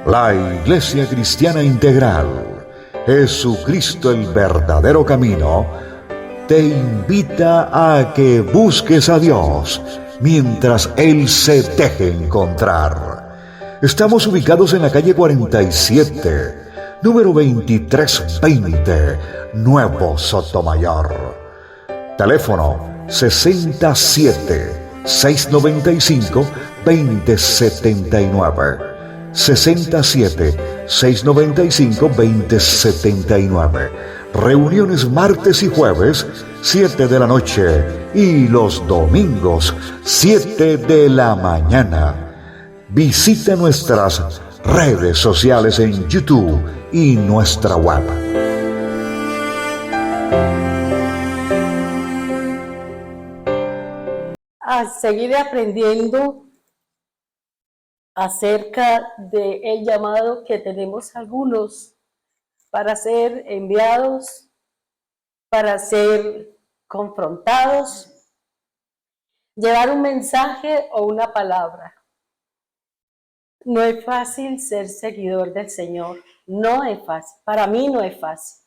La Iglesia Cristiana Integral, Jesucristo el verdadero camino, te invita a que busques a Dios mientras Él se deje encontrar. Estamos ubicados en la calle 47, número 2320, Nuevo Sotomayor. Teléfono 67-695-2079. 67-695-2079. Reuniones martes y jueves, 7 de la noche, y los domingos, 7 de la mañana. Visita nuestras redes sociales en YouTube y nuestra web. A seguir aprendiendo acerca del llamado que tenemos algunos para ser enviados, para ser confrontados, llevar un mensaje o una palabra. No es fácil ser seguidor del Señor, no es fácil, para mí no es fácil.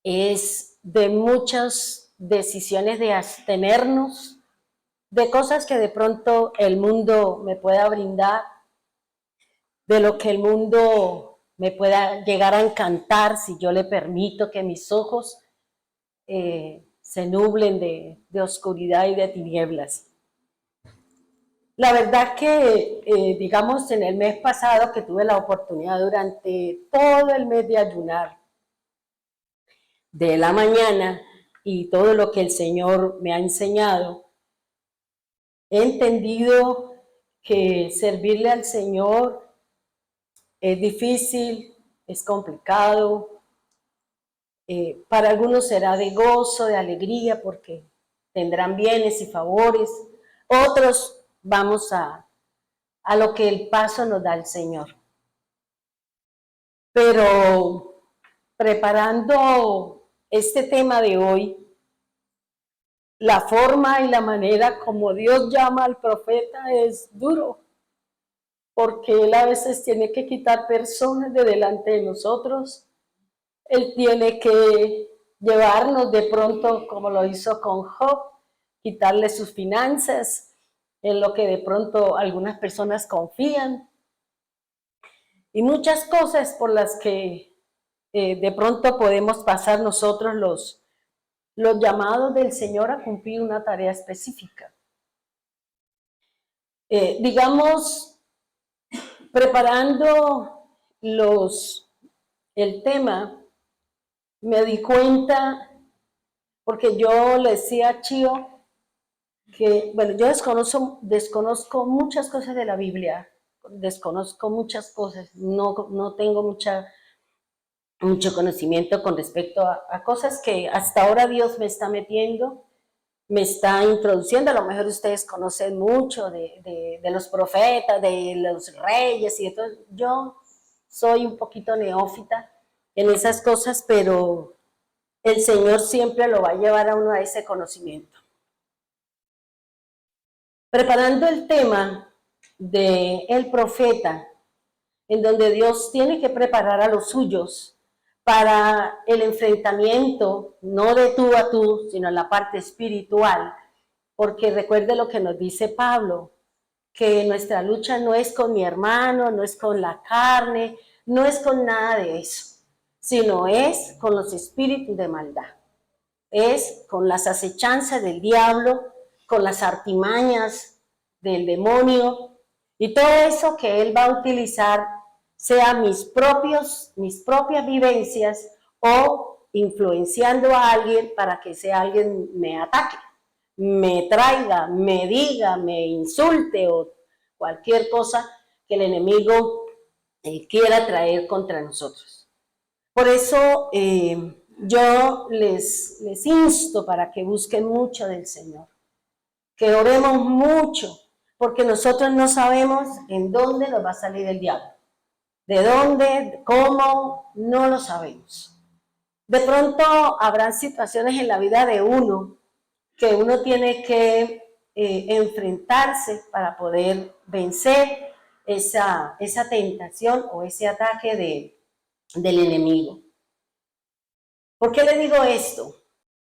Es de muchas decisiones de abstenernos, de cosas que de pronto el mundo me pueda brindar, de lo que el mundo me pueda llegar a encantar si yo le permito que mis ojos se nublen de oscuridad y de tinieblas. La verdad que, digamos, en el mes pasado que tuve la oportunidad durante todo el mes de ayunar, de la mañana, y todo lo que el Señor me ha enseñado, he entendido que servirle al Señor es difícil, es complicado. Para algunos será de gozo, de alegría, porque tendrán bienes y favores. Otros vamos a lo que el paso nos da el Señor. Pero preparando este tema de hoy, la forma y la manera como Dios llama al profeta es duro, porque Él a veces tiene que quitar personas de delante de nosotros. Él tiene que llevarnos de pronto, como lo hizo con Job, quitarle sus finanzas, en lo que de pronto algunas personas confían, y muchas cosas por las que de pronto podemos pasar nosotros los llamados del Señor a cumplir una tarea específica. Digamos, preparando el tema, me di cuenta, porque yo le decía a Chío que, bueno, yo desconozco muchas cosas de la Biblia, desconozco muchas cosas, no tengo mucho conocimiento con respecto a cosas que hasta ahora Dios me está metiendo, me está introduciendo. A lo mejor ustedes conocen mucho de los profetas, de los reyes y de todo. Yo soy un poquito neófita en esas cosas, pero el Señor siempre lo va a llevar a uno a ese conocimiento. Preparando el tema del profeta, en donde Dios tiene que preparar a los suyos para el enfrentamiento, no de tú a tú, sino en la parte espiritual, porque recuerde lo que nos dice Pablo, que nuestra lucha no es con mi hermano, no es con la carne, no es con nada de eso, sino es con los espíritus de maldad, es con las acechanzas del diablo, con las artimañas del demonio, y todo eso que él va a utilizar, sea mis propias vivencias o influenciando a alguien para que ese alguien me ataque, me traiga, me diga, me insulte o cualquier cosa que el enemigo quiera traer contra nosotros. Por eso yo les insto para que busquen mucho del Señor, que oremos mucho, porque nosotros no sabemos en dónde nos va a salir el diablo. ¿De dónde? ¿Cómo? No lo sabemos. De pronto habrán situaciones en la vida de uno que uno tiene que enfrentarse para poder vencer esa tentación o ese ataque del enemigo. ¿Por qué le digo esto?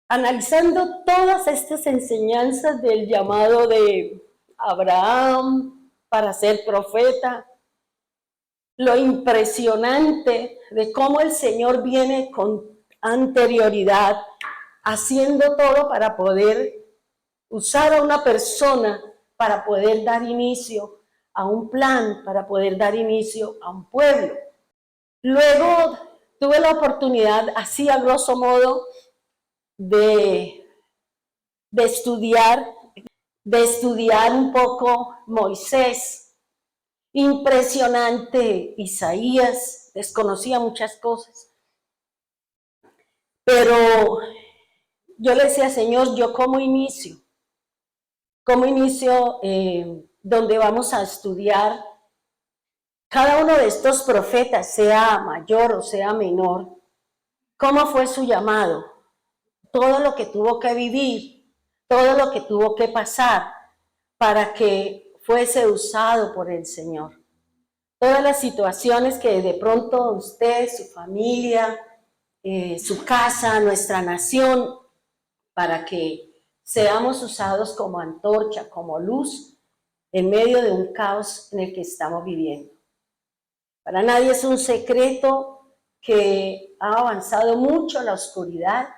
Analizando todas estas enseñanzas del llamado de Abraham para ser profeta, lo impresionante de cómo el Señor viene con anterioridad haciendo todo para poder usar a una persona para poder dar inicio a un plan, para poder dar inicio a un pueblo. Luego tuve la oportunidad, así a grosso modo, de estudiar un poco Moisés. Impresionante Isaías, desconocía muchas cosas. Pero yo le decía, Señor, ¿yo cómo inicio? ¿Cómo inicio donde vamos a estudiar cada uno de estos profetas, sea mayor o sea menor? ¿Cómo fue su llamado? Todo lo que tuvo que vivir, todo lo que tuvo que pasar para que fuese usado por el Señor. Todas las situaciones que de pronto usted, su familia, su casa, nuestra nación, para que seamos usados como antorcha, como luz, en medio de un caos en el que estamos viviendo. Para nadie es un secreto que ha avanzado mucho la oscuridad,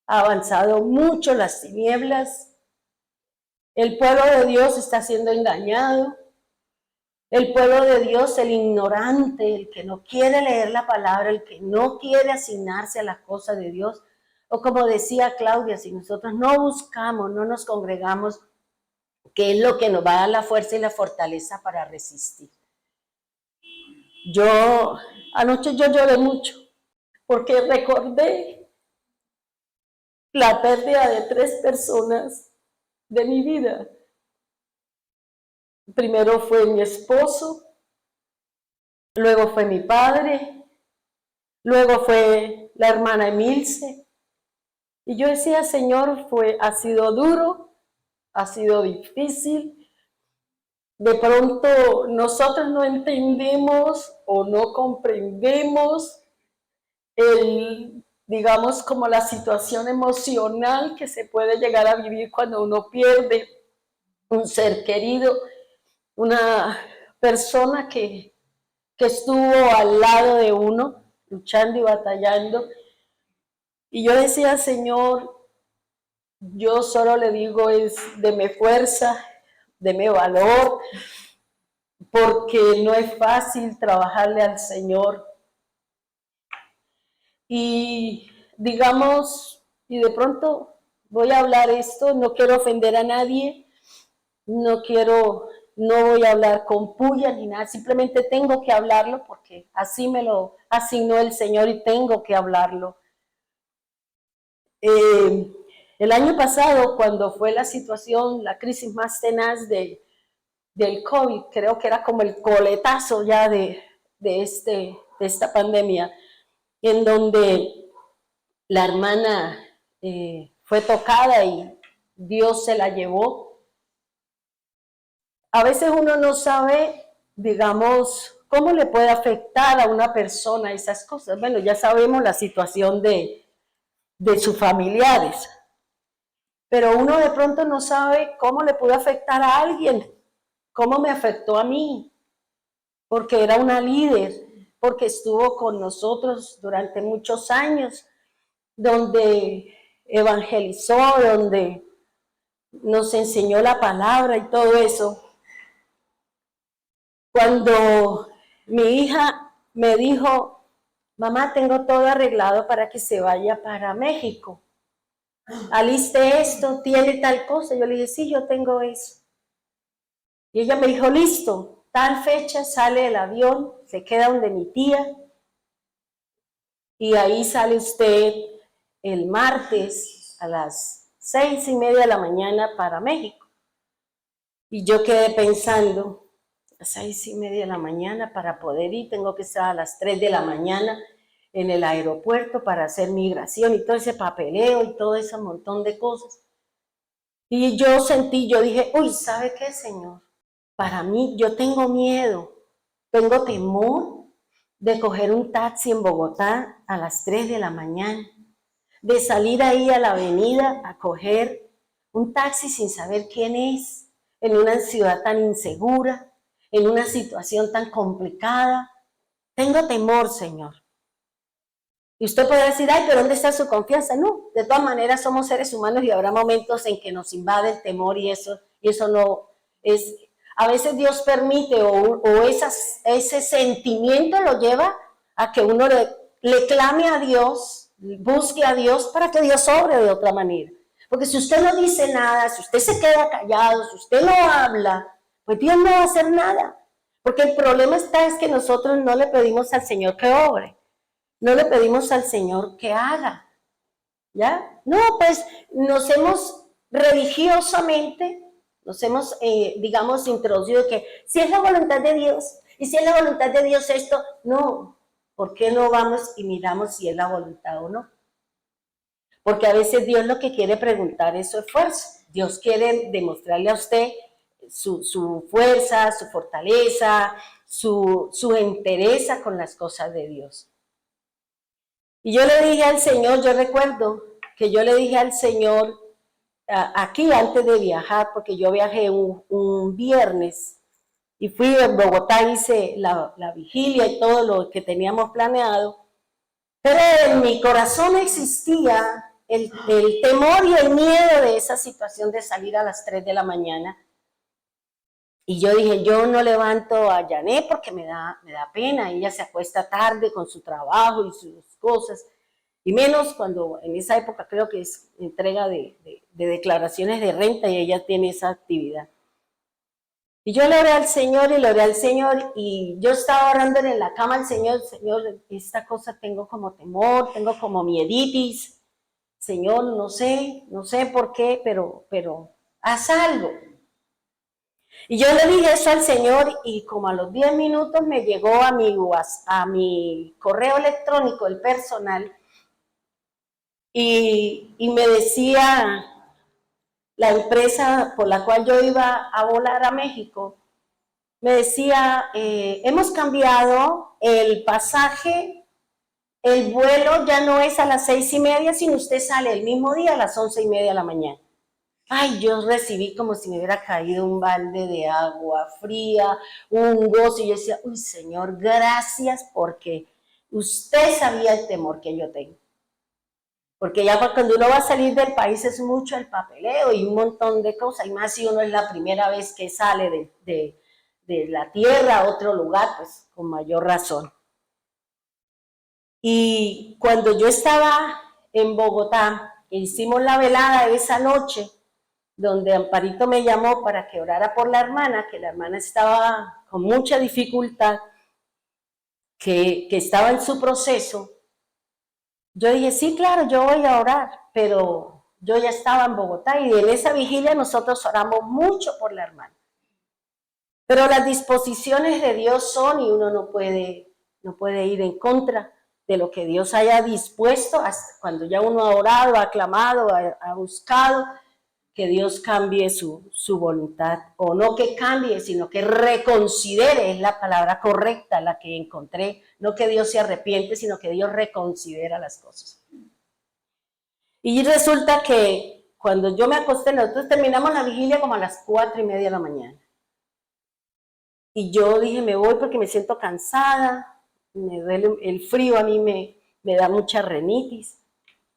ha avanzado mucho las tinieblas, el pueblo de Dios está siendo engañado, el pueblo de Dios, el ignorante, el que no quiere leer la palabra, el que no quiere asignarse a las cosas de Dios, o como decía Claudia, si nosotros no buscamos, no nos congregamos, ¿qué es lo que nos va a dar la fuerza y la fortaleza para resistir? Anoche yo lloré mucho, porque recordé la pérdida de 3 personas de mi vida. Primero fue mi esposo, luego fue mi padre, luego fue la hermana Emilce. Y yo decía, Señor, ha sido duro, ha sido difícil. De pronto nosotros no entendemos o no comprendemos digamos, como la situación emocional que se puede llegar a vivir cuando uno pierde un ser querido, una persona que estuvo al lado de uno, luchando y batallando. Y yo decía, Señor, yo solo le digo deme fuerza, deme valor, porque no es fácil trabajarle al Señor. Y digamos, y de pronto voy a hablar esto, no quiero ofender a nadie, no voy a hablar con puya ni nada, simplemente tengo que hablarlo porque así me lo asignó el Señor y tengo que hablarlo. El año pasado, cuando fue la situación, la crisis más tenaz del COVID, creo que era como el coletazo ya de esta pandemia, en donde la hermana fue tocada y Dios se la llevó. A veces uno no sabe, digamos, cómo le puede afectar a una persona esas cosas. Bueno, ya sabemos la situación de sus familiares, pero uno de pronto no sabe cómo le puede afectar a alguien, cómo me afectó a mí, porque era una líder, porque estuvo con nosotros durante muchos años, donde evangelizó, donde nos enseñó la palabra y todo eso. Cuando mi hija me dijo, mamá, tengo todo arreglado para que se vaya para México, aliste esto, tiene tal cosa. Yo le dije, sí, yo tengo eso. Y ella me dijo, listo, tal fecha sale el avión, se queda donde mi tía, y ahí sale usted el martes a las 6:30 de la mañana para México. Y yo quedé pensando, las 6:30 de la mañana para poder ir, tengo que estar a las 3 de la mañana en el aeropuerto para hacer migración y todo ese papeleo y todo ese montón de cosas. Y yo dije, uy, ¿sabe qué, Señor? Para mí, yo tengo miedo, tengo temor de coger un taxi en Bogotá a las 3 de la mañana, de salir ahí a la avenida a coger un taxi sin saber quién es, en una ciudad tan insegura, en una situación tan complicada. Tengo temor, Señor. Y usted puede decir, ay, pero ¿dónde está su confianza? No, de todas maneras somos seres humanos y habrá momentos en que nos invade el temor y eso no es, a veces Dios permite o ese sentimiento lo lleva a que uno le clame a Dios, busque a Dios para que Dios obre de otra manera. Porque si usted no dice nada, si usted se queda callado, si usted no habla, pues Dios no va a hacer nada. Porque el problema es que nosotros no le pedimos al Señor que obre. No le pedimos al Señor que haga, ¿ya? No, pues religiosamente, digamos, introducido que si es la voluntad de Dios, y si es la voluntad de Dios esto, no, ¿por qué no vamos y miramos si es la voluntad o no? Porque a veces Dios lo que quiere preguntar es su esfuerzo. Dios quiere demostrarle a usted su fuerza, su fortaleza, su entereza con las cosas de Dios. Y yo le dije al Señor, yo recuerdo que yo le dije al Señor, aquí antes de viajar, porque yo viajé un viernes y fui a Bogotá, hice la vigilia y todo lo que teníamos planeado, pero en mi corazón existía el temor y el miedo de esa situación de salir a las 3 de la mañana. Y yo dije, yo no levanto a Janet porque me da pena, ella se acuesta tarde con su trabajo y sus cosas, y menos cuando en esa época creo que es entrega de declaraciones de renta y ella tiene esa actividad. Y yo le oré al Señor y yo estaba orando en la cama al Señor, esta cosa tengo como temor, tengo como mieditis, Señor, no sé por qué, pero haz algo. Y yo le dije eso al Señor y como a los 10 minutos me llegó a mi correo electrónico, el personal, y me decía la empresa por la cual yo iba a volar a México, me decía, hemos cambiado el pasaje, el vuelo ya no es a las 6:30, sino usted sale el mismo día a las 11:30 de la mañana. Ay, yo recibí como si me hubiera caído un balde de agua fría, un gozo, y yo decía, uy, Señor, gracias porque usted sabía el temor que yo tengo. Porque ya cuando uno va a salir del país es mucho el papeleo y un montón de cosas, y más si uno es la primera vez que sale de la tierra a otro lugar, pues con mayor razón. Y cuando yo estaba en Bogotá, hicimos la velada esa noche, donde Amparito me llamó para que orara por la hermana, que la hermana estaba con mucha dificultad, que estaba en su proceso. Yo dije, sí, claro, yo voy a orar, pero yo ya estaba en Bogotá y en esa vigilia nosotros oramos mucho por la hermana. Pero las disposiciones de Dios son y uno no puede ir en contra de lo que Dios haya dispuesto hasta cuando ya uno ha orado, ha clamado, ha buscado que Dios cambie su voluntad, o no que cambie, sino que reconsidere, es la palabra correcta la que encontré, no que Dios se arrepiente, sino que Dios reconsidera las cosas. Y resulta que cuando yo me acosté, nosotros terminamos la vigilia como a las 4:30 de la mañana. Y yo dije, me voy porque me siento cansada, me duele el frío, a mí me da mucha rinitis.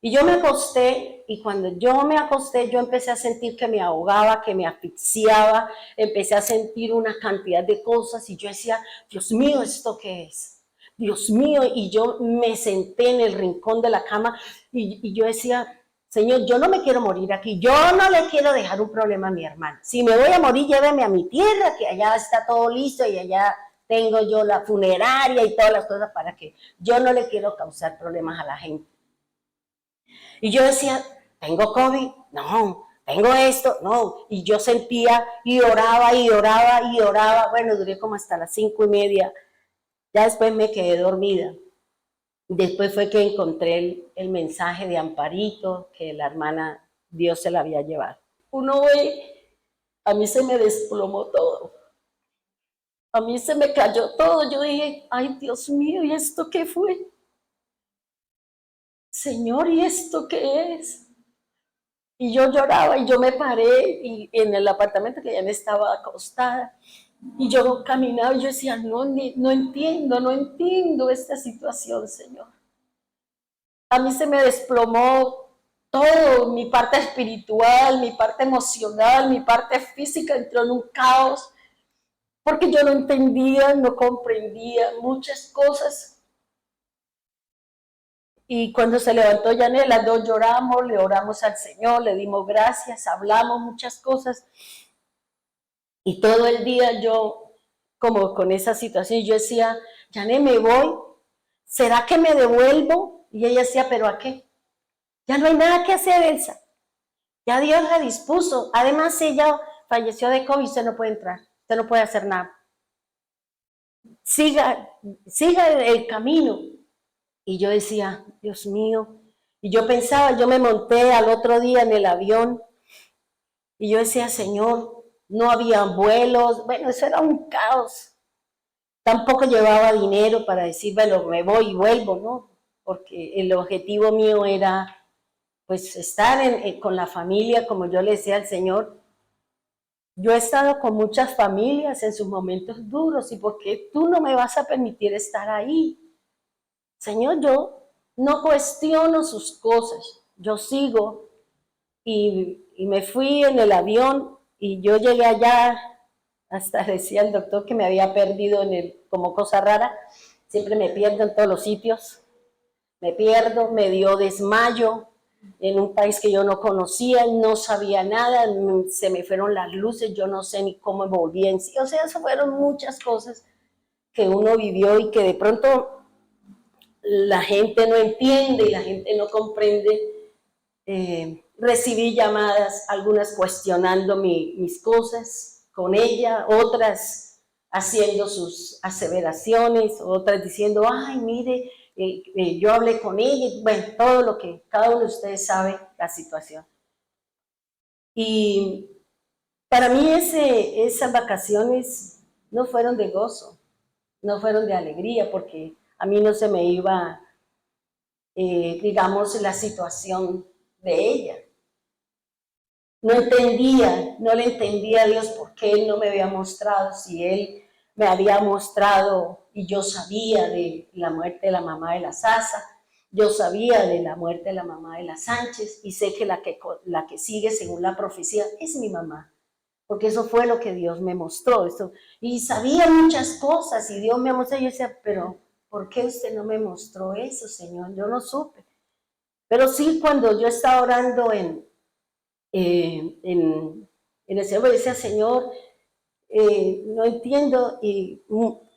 Y yo me acosté, y cuando yo me acosté, yo empecé a sentir que me ahogaba, que me asfixiaba, empecé a sentir una cantidad de cosas, y yo decía, Dios mío, ¿esto qué es? Dios mío, y yo me senté en el rincón de la cama, y yo decía, Señor, yo no me quiero morir aquí, yo no le quiero dejar un problema a mi hermana. Si me voy a morir, lléveme a mi tierra, que allá está todo listo, y allá tengo yo la funeraria y todas las cosas para que yo no le quiero causar problemas a la gente. Y yo decía, ¿tengo COVID? No, tengo esto, no, y yo sentía y oraba y oraba y oraba, bueno, duré como hasta las 5:30, ya después me quedé dormida. Después fue que encontré el mensaje de Amparito, que la hermana Dios se la había llevado. Uno ve, a mí se me desplomó todo, a mí se me cayó todo, yo dije, ay Dios mío, ¿y esto qué fue? Señor, ¿y esto qué es? Y yo lloraba y yo me paré y en el apartamento que ya me estaba acostada y yo caminaba y yo decía, no entiendo esta situación, Señor. A mí se me desplomó todo, mi parte espiritual, mi parte emocional, mi parte física entró en un caos porque yo no entendía, no comprendía muchas cosas. Y cuando se levantó Janet, las dos lloramos, le oramos al Señor, le dimos gracias, hablamos muchas cosas. Y todo el día yo, como con esa situación, yo decía, Janet, me voy, ¿será que me devuelvo? Y ella decía, ¿pero a qué? Ya no hay nada que hacer, Elsa. Ya Dios la dispuso. Además, ella falleció de COVID, usted no puede entrar, usted no puede hacer nada. Siga el camino. Y yo decía, Dios mío. Y yo pensaba, yo me monté al otro día en el avión y yo decía, Señor, no había vuelos. Bueno, eso era un caos. Tampoco llevaba dinero para decir, bueno, me voy y vuelvo, ¿no? Porque el objetivo mío era, pues, estar con la familia, como yo le decía al Señor. Yo he estado con muchas familias en sus momentos duros, ¿y por qué tú no me vas a permitir estar ahí? Señor, yo no cuestiono sus cosas, yo sigo y me fui en el avión y yo llegué allá, hasta decía el doctor que me había perdido como cosa rara, siempre me pierdo en todos los sitios, me pierdo, me dio desmayo en un país que yo no conocía, no sabía nada, se me fueron las luces, yo no sé ni cómo volví en sí, o sea, eso fueron muchas cosas que uno vivió y que de pronto la gente no entiende y la gente no comprende. Recibí llamadas, algunas cuestionando mis cosas con ella, otras haciendo sus aseveraciones, otras diciendo, ay, mire, yo hablé con ella, bueno, todo lo que cada uno de ustedes sabe la situación. Y para mí esas vacaciones no fueron de gozo, no fueron de alegría, porque a mí no se me iba, digamos, la situación de ella. No le entendía a Dios por qué Él no me había mostrado, si Él me había mostrado y yo sabía de la muerte de la mamá de la Sasa, yo sabía de la muerte de la mamá de la Sánchez y sé que la que sigue según la profecía es mi mamá, porque eso fue lo que Dios me mostró. Y sabía muchas cosas y Dios me mostró y yo decía, pero ¿por qué usted no me mostró eso, Señor? Yo no supe. Pero sí, cuando yo estaba orando en el Señor me decía, Señor, no entiendo y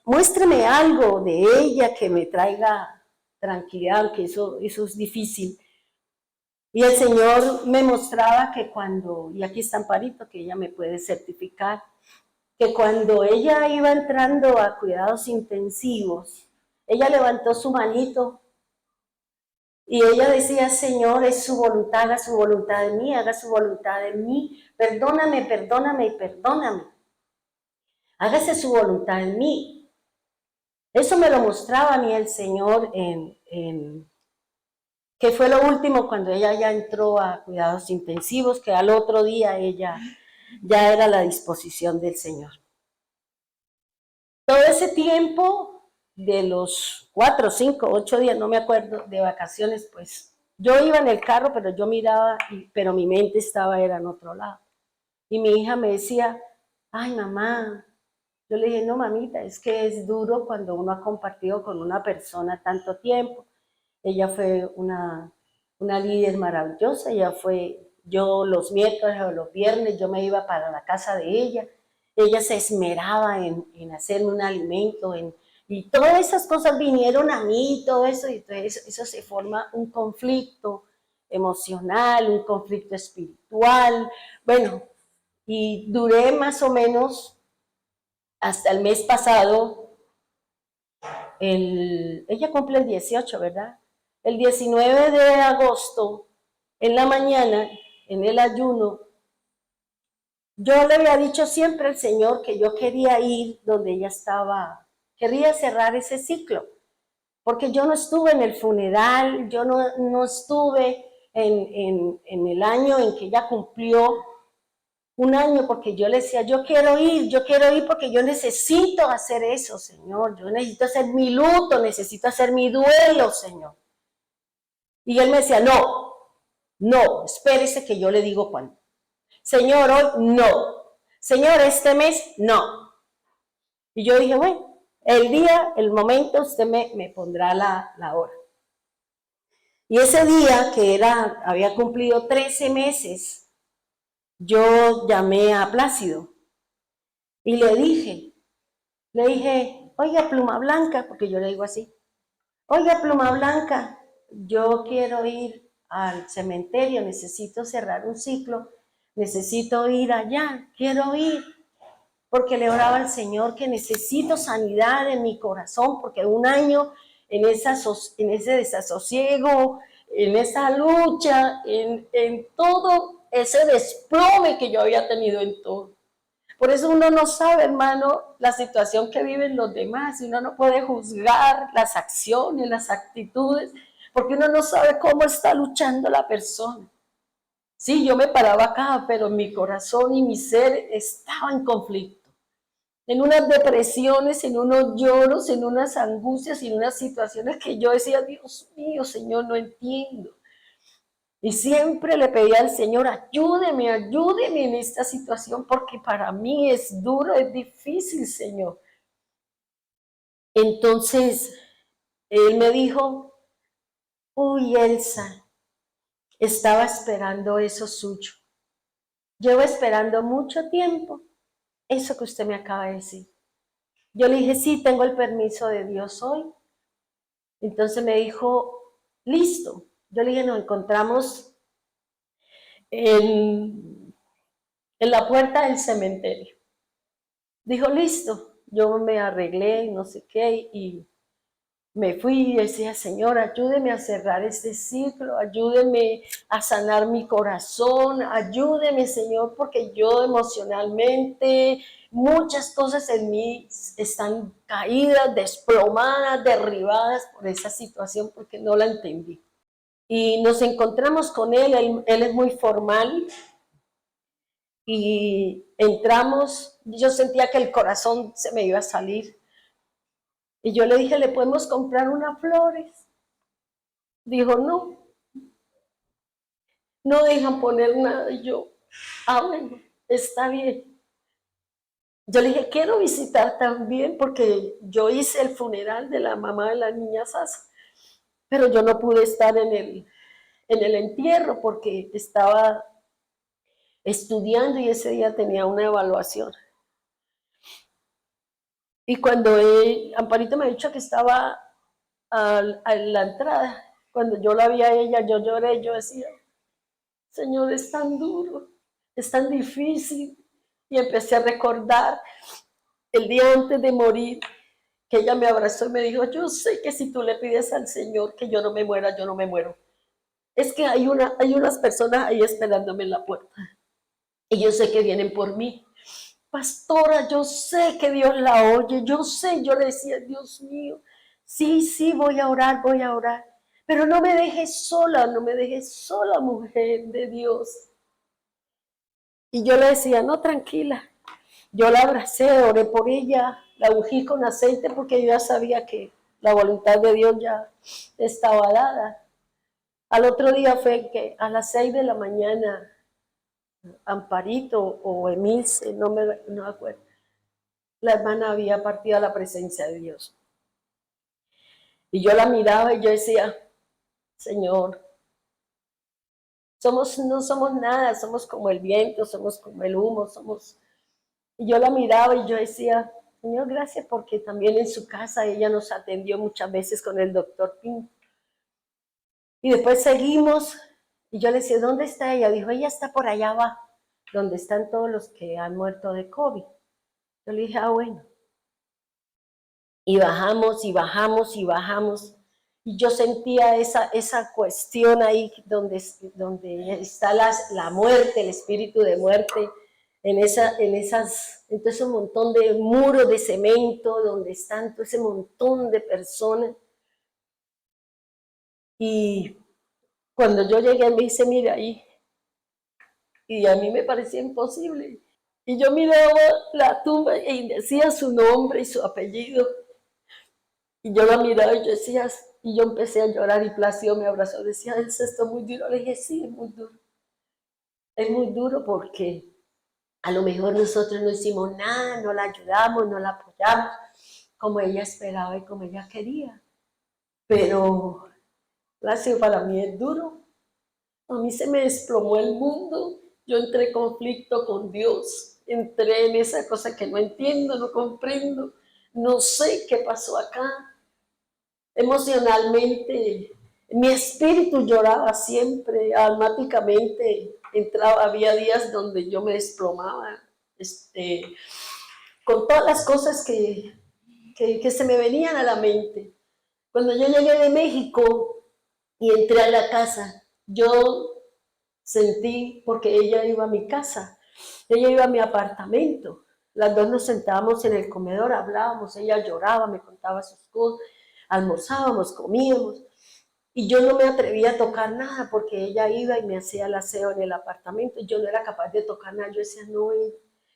muéstrame algo de ella que me traiga tranquilidad, que eso es difícil. Y el Señor me mostraba que cuando, y aquí está Amparito, que ella me puede certificar, que cuando ella iba entrando a cuidados intensivos, ella levantó su manito y ella decía, Señor, es su voluntad, haga su voluntad en mí, haga su voluntad en mí, perdóname, perdóname y perdóname. Hágase su voluntad en mí. Eso me lo mostraba a mí el Señor que fue lo último cuando ella ya entró a cuidados intensivos, que al otro día ella ya era a la disposición del Señor. Todo ese tiempo, de los 4, 5, 8 días, no me acuerdo, de vacaciones, pues yo iba en el carro, pero yo miraba, pero mi mente era en otro lado. Y mi hija me decía, ay mamá, yo le dije, no mamita, es que es duro cuando uno ha compartido con una persona tanto tiempo. Ella fue una líder maravillosa, yo los miércoles o los viernes, yo me iba para la casa de ella se esmeraba en hacerme un alimento, y todas esas cosas vinieron a mí, todo eso, y entonces eso se forma un conflicto emocional, un conflicto espiritual. Bueno, y duré más o menos hasta el mes pasado. Ella cumple el 18, ¿verdad? El 19 de agosto, en la mañana, en el ayuno, yo le había dicho siempre al Señor que yo quería ir donde ella estaba, quería cerrar ese ciclo, porque yo no estuve en el funeral, yo no estuve en el año en que ella cumplió un año, porque yo le decía, yo quiero ir porque yo necesito hacer eso, Señor, yo necesito hacer mi luto, necesito hacer mi duelo, Señor. Y él me decía, no, espérese que yo le digo cuándo. Señor, hoy no. Señor, este mes no. Y yo dije, bueno, el día, el momento, usted me pondrá la hora. Y ese día, que había cumplido 13 meses, yo llamé a Plácido y le dije, oiga, Pluma Blanca, porque yo le digo así, oiga, Pluma Blanca, yo quiero ir al cementerio, necesito cerrar un ciclo, necesito ir allá, quiero ir, porque le oraba al Señor que necesito sanidad en mi corazón, porque un año en ese desasosiego, en esa lucha, en todo ese desplome que yo había tenido en todo. Por eso uno no sabe, hermano, la situación que viven los demás, y uno no puede juzgar las acciones, las actitudes, porque uno no sabe cómo está luchando la persona. Sí, yo me paraba acá, pero mi corazón y mi ser estaba en conflicto, en unas depresiones, en unos lloros, en unas angustias, en unas situaciones que yo decía, Dios mío, Señor, no entiendo. Y siempre le pedía al Señor, ayúdeme en esta situación, porque para mí es duro, es difícil, Señor. Entonces, él me dijo, uy, Elsa, estaba esperando eso suyo. Llevo esperando mucho tiempo eso que usted me acaba de decir. Yo le dije, sí, tengo el permiso de Dios hoy. Entonces me dijo, listo. Yo le dije, nos encontramos en la puerta del cementerio. Dijo, listo. Yo me arreglé, no sé qué, y me fui y decía, Señor, ayúdeme a cerrar este ciclo, ayúdeme a sanar mi corazón, ayúdeme, Señor, porque yo emocionalmente, muchas cosas en mí están caídas, desplomadas, derribadas por esa situación, porque no la entendí. Y nos encontramos con él es muy formal, y entramos, yo sentía que el corazón se me iba a salir. Y yo le dije, ¿le podemos comprar unas flores? Dijo, no dejan poner nada. Y yo, bueno, está bien. Yo le dije, quiero visitar también, porque yo hice el funeral de la mamá de la niña Sasa, pero yo no pude estar en el entierro porque estaba estudiando y ese día tenía una evaluación. Y cuando Amparito me ha dicho que estaba a la entrada, cuando yo la vi a ella, yo lloré, yo decía, Señor, es tan duro, es tan difícil. Y empecé a recordar el día antes de morir, que ella me abrazó y me dijo, yo sé que si tú le pides al Señor que yo no me muera, yo no me muero. Es que hay unas personas ahí esperándome en la puerta. Y yo sé que vienen por mí. Pastora, yo sé que Dios la oye, yo sé, yo le decía, Dios mío, sí, voy a orar, pero no me dejes sola, mujer de Dios. Y yo le decía, no, tranquila, yo la abracé, oré por ella, la ungí con aceite porque yo ya sabía que la voluntad de Dios ya estaba dada. Al otro día fue que a las 6 de la mañana, Amparito o Emilce, no me acuerdo, la hermana había partido a la presencia de Dios. Y yo la miraba y yo decía, Señor, no somos nada, somos como el viento, somos como el humo, Y yo la miraba y yo decía, Señor, gracias porque también en su casa ella nos atendió muchas veces con el doctor Pinto. Y después seguimos Y yo le decía, ¿dónde está ella? Dijo, ella está por allá abajo, donde están todos los que han muerto de COVID. Yo le dije, ah, bueno. Y bajamos, y bajamos, y bajamos. Y yo sentía esa cuestión ahí donde está la muerte, el espíritu de muerte, entonces un montón de muros de cemento, donde están todo ese montón de personas. Y cuando yo llegué, me dice, mira ahí. Y a mí me parecía imposible. Y yo miraba la tumba y decía su nombre y su apellido. Y yo la miraba y yo decía, y yo empecé a llorar y Plácido me abrazó. Decía, Elsa, esto es muy duro. Le dije, sí, es muy duro. Es muy duro porque a lo mejor nosotros no hicimos nada, no la ayudamos, no la apoyamos como ella esperaba y como ella quería. Pero Plácido para mí es duro. A mí se me desplomó el mundo. Yo entré en conflicto con Dios. Entré en esa cosa que no entiendo, no comprendo. No sé qué pasó acá. Emocionalmente, mi espíritu lloraba siempre, almáticamente entraba, había días donde yo me desplomaba, con todas las cosas que se me venían a la mente. Cuando yo llegué de México y entré a la casa, yo sentí, porque ella iba a mi casa, ella iba a mi apartamento, las dos nos sentábamos en el comedor, hablábamos, ella lloraba, me contaba sus cosas, almorzábamos, comíamos, y yo no me atrevía a tocar nada porque ella iba y me hacía el aseo en el apartamento, y yo no era capaz de tocar nada, yo decía, no,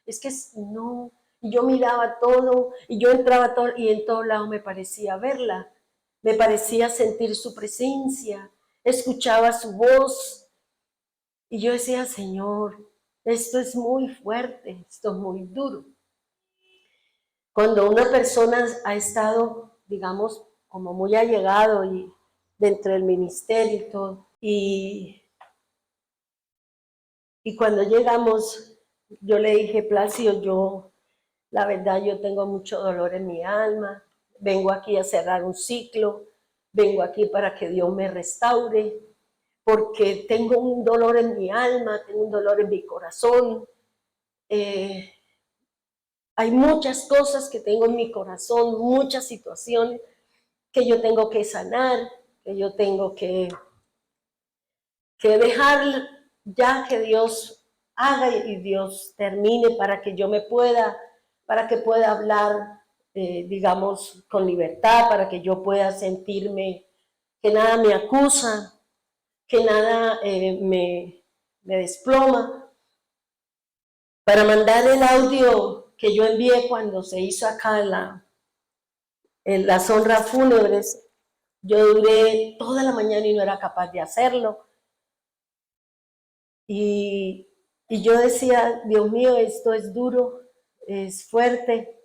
es que no, y yo miraba todo, y yo entraba todo, y en todos lados me parecía verla, me parecía sentir su presencia, escuchaba su voz, y yo decía, Señor, esto es muy fuerte, esto es muy duro. Cuando una persona ha estado, digamos, como muy allegado y dentro del ministerio y todo, y cuando llegamos, yo le dije, Plácido, la verdad, yo tengo mucho dolor en mi alma, vengo aquí a cerrar un ciclo, vengo aquí para que Dios me restaure, porque tengo un dolor en mi alma, tengo un dolor en mi corazón. Hay muchas cosas que tengo en mi corazón, muchas situaciones que yo tengo que sanar, que yo tengo que dejar ya que Dios haga y Dios termine para que yo para que pueda hablar, digamos, con libertad, para que yo pueda sentirme que nada me acusa, que nada me desploma. Para mandar el audio que yo envié cuando se hizo acá en las honras fúnebres, yo duré toda la mañana y no era capaz de hacerlo. Y yo decía, Dios mío, esto es duro, es fuerte,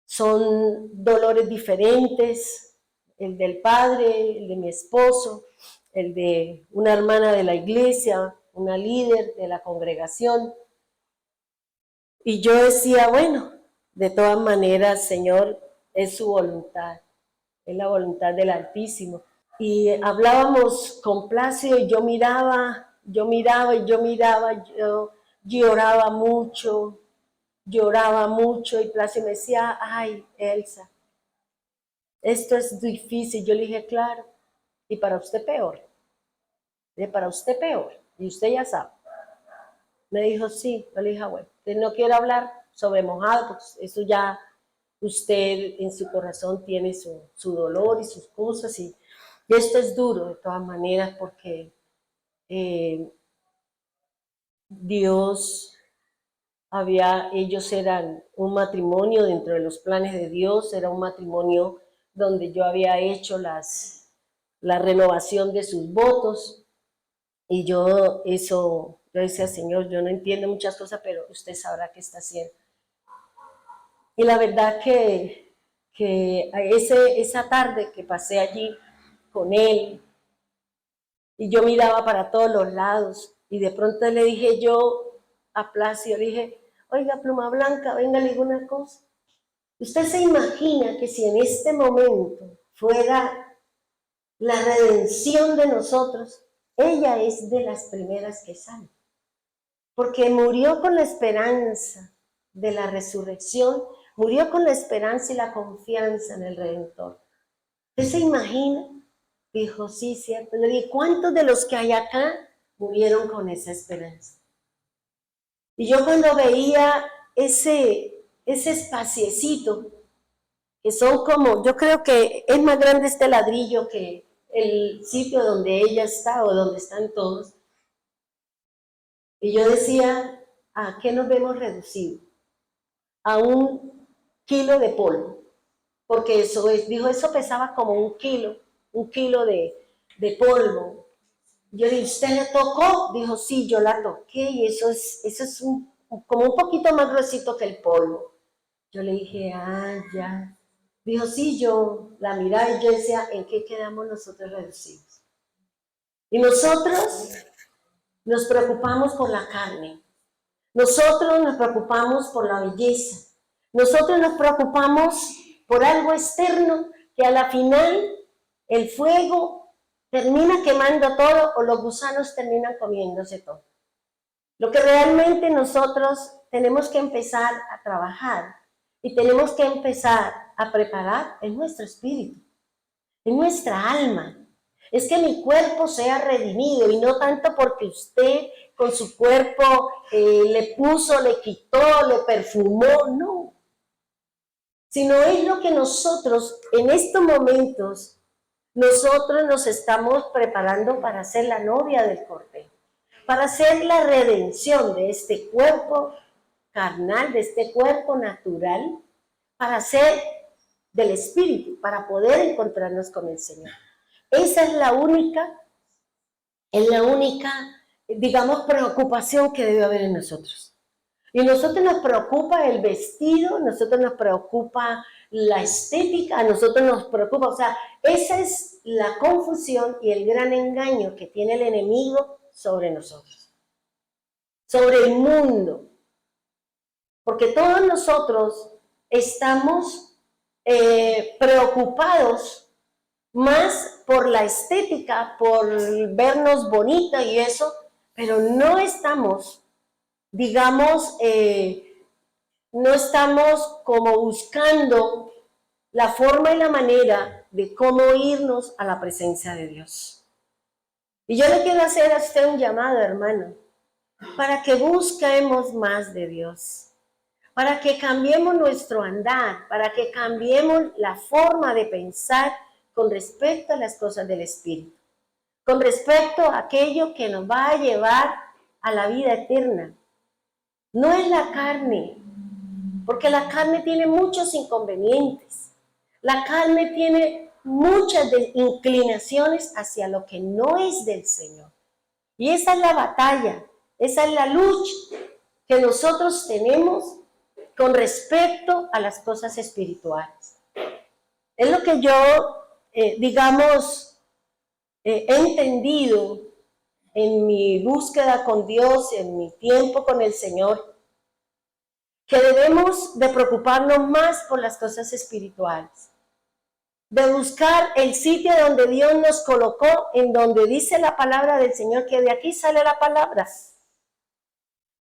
son dolores diferentes, el del padre, el de mi esposo, el de una hermana de la iglesia, una líder de la congregación. Y yo decía, bueno, de todas maneras, Señor, es su voluntad, es la voluntad del Altísimo. Y hablábamos con Plácido y yo miraba, yo lloraba mucho y Plácido me decía, ay, Elsa, esto es difícil. Yo le dije, claro, y para usted peor, para usted peor, y usted ya sabe. Me dijo, sí. Yo le dije, bueno, usted no quiere hablar sobre mojado, pues eso ya usted en su corazón tiene su dolor y sus cosas, y esto es duro de todas maneras porque ellos eran un matrimonio dentro de los planes de Dios, era un matrimonio donde yo había hecho la renovación de sus votos, y yo decía, Señor, yo no entiendo muchas cosas, pero usted sabrá qué está haciendo. Y la verdad que esa tarde que pasé allí con él, y yo miraba para todos los lados, y de pronto le dije yo a Plácido, le dije, oiga, Pluma Blanca, venga, le digo una cosa. ¿Usted se imagina que si en este momento fuera la redención de nosotros, ella es de las primeras que sale, porque murió con la esperanza de la resurrección, murió con la esperanza y la confianza en el Redentor. ¿Usted se imagina? Dijo, sí, cierto. Le dije, ¿cuántos de los que hay acá murieron con esa esperanza? Y yo cuando veía ese espaciecito, que son como, yo creo que es más grande este ladrillo que el sitio donde ella está o donde están todos. Y yo decía, ¿a qué nos vemos reducidos? A 1 kilo de polvo. Porque eso es, dijo, eso pesaba como 1 kilo de polvo. Yo le dije, ¿usted le tocó? Dijo, sí, yo la toqué y eso es como un poquito más gruesito que el polvo. Yo le dije, ya. Dijo, sí, yo la miraba y yo decía, ¿en qué quedamos nosotros reducidos? Y nosotros nos preocupamos por la carne. Nosotros nos preocupamos por la belleza. Nosotros nos preocupamos por algo externo que a la final el fuego termina quemando todo o los gusanos terminan comiéndose todo. Lo que realmente nosotros tenemos que empezar a trabajar y tenemos que empezar a preparar es nuestro espíritu, es nuestra alma. Es que mi cuerpo sea redimido y no tanto porque usted con su cuerpo le puso, le quitó, le perfumó, no. Sino es lo que nosotros en estos momentos, nosotros nos estamos preparando para ser la novia del Cordero, para hacer la redención de este cuerpo carnal, de este cuerpo natural, para ser del Espíritu, para poder encontrarnos con el Señor. Esa es la única, digamos, preocupación que debe haber en nosotros. Y a nosotros nos preocupa el vestido, a nosotros nos preocupa la estética, a nosotros nos preocupa, o sea, esa es la confusión y el gran engaño que tiene el enemigo sobre nosotros, sobre el mundo. Porque todos nosotros estamos preocupados más por la estética, por vernos bonita y eso, pero no estamos, digamos, no estamos como buscando la forma y la manera de cómo irnos a la presencia de Dios. Y yo le quiero hacer a usted un llamado, hermano, para que busquemos más de Dios, para que cambiemos nuestro andar, para que cambiemos la forma de pensar con respecto a las cosas del Espíritu, con respecto a aquello que nos va a llevar a la vida eterna. No es la carne, porque la carne tiene muchos inconvenientes. La carne tiene muchas inclinaciones hacia lo que no es del Señor. Y esa es la batalla, esa es la lucha que nosotros tenemos con respecto a las cosas espirituales. Es lo que yo, digamos, he entendido en mi búsqueda con Dios, en mi tiempo con el Señor, que debemos de preocuparnos más por las cosas espirituales, de buscar el sitio donde Dios nos colocó, en donde dice la palabra del Señor, que de aquí sale la palabra,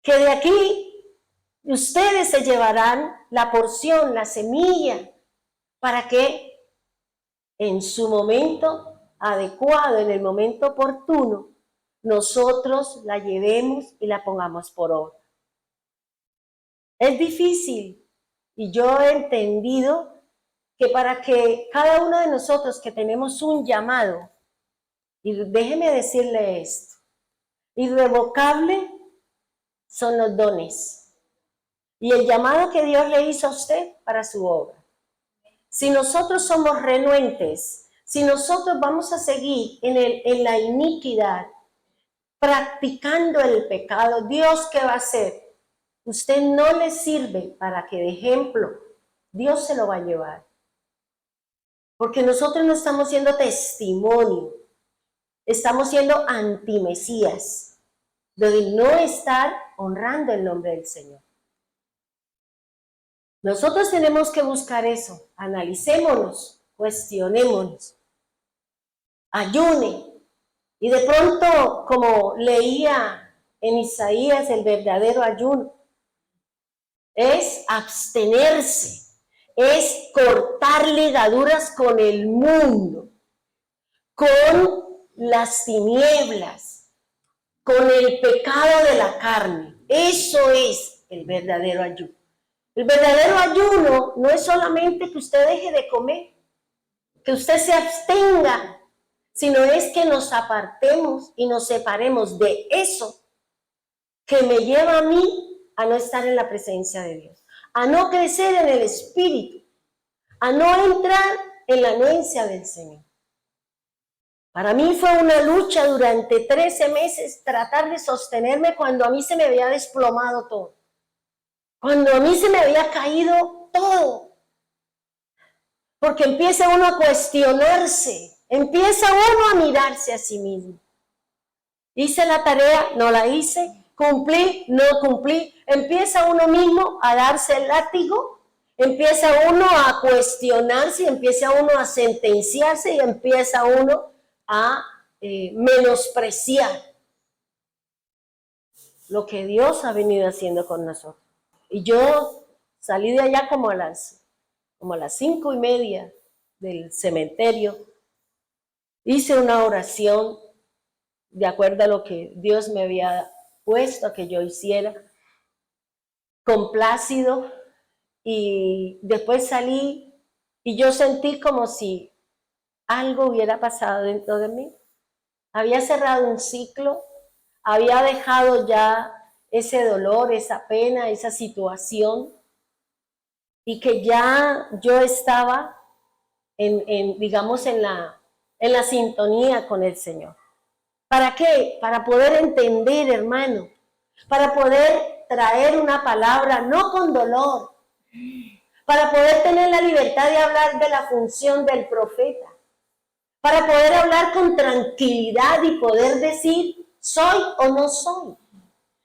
que de aquí ustedes se llevarán la porción, la semilla, para que en su momento adecuado, en el momento oportuno, nosotros la llevemos y la pongamos por obra. Es difícil y yo he entendido que para que cada uno de nosotros que tenemos un llamado, y déjeme decirle esto, irrevocable son los dones y el llamado que Dios le hizo a usted para su obra. Si nosotros somos renuentes, si nosotros vamos a seguir en la iniquidad, practicando el pecado, ¿Dios qué va a hacer? Usted no le sirve para que de ejemplo, Dios se lo va a llevar. Porque nosotros no estamos siendo testimonio, estamos siendo antimesías, de no estar honrando el nombre del Señor. Nosotros tenemos que buscar eso, analicémonos, cuestionémonos, ayune, Y de pronto, como leía en Isaías, el verdadero ayuno es abstenerse, es cortar ligaduras con el mundo, con las tinieblas, con el pecado de la carne. Eso es el verdadero ayuno. El verdadero ayuno no es solamente que usted deje de comer, que usted se abstenga, sino es que nos apartemos y nos separemos de eso que me lleva a mí a no estar en la presencia de Dios, a no crecer en el Espíritu, a no entrar en la anuencia del Señor. Para mí fue una lucha durante 13 meses tratar de sostenerme cuando a mí se me había desplomado todo, cuando a mí se me había caído todo, porque empieza uno a cuestionarse, empieza uno a mirarse a sí mismo. Hice la tarea, no la hice, cumplí, no cumplí. Empieza uno mismo a darse el látigo, empieza uno a cuestionarse, empieza uno a sentenciarse y empieza uno a menospreciar lo que Dios ha venido haciendo con nosotros. Y yo salí de allá como a las 5:30 del cementerio, hice una oración de acuerdo a lo que Dios me había puesto a que yo hiciera, complácido, y después salí y yo sentí como si algo hubiera pasado dentro de mí. Había cerrado un ciclo, había dejado ya ese dolor, esa pena, esa situación, y que ya yo estaba digamos, en la sintonía con el Señor. ¿Para qué? Para poder entender, hermano, para poder traer una palabra, no con dolor, para poder tener la libertad de hablar de la función del profeta, para poder hablar con tranquilidad y poder decir, soy o no soy.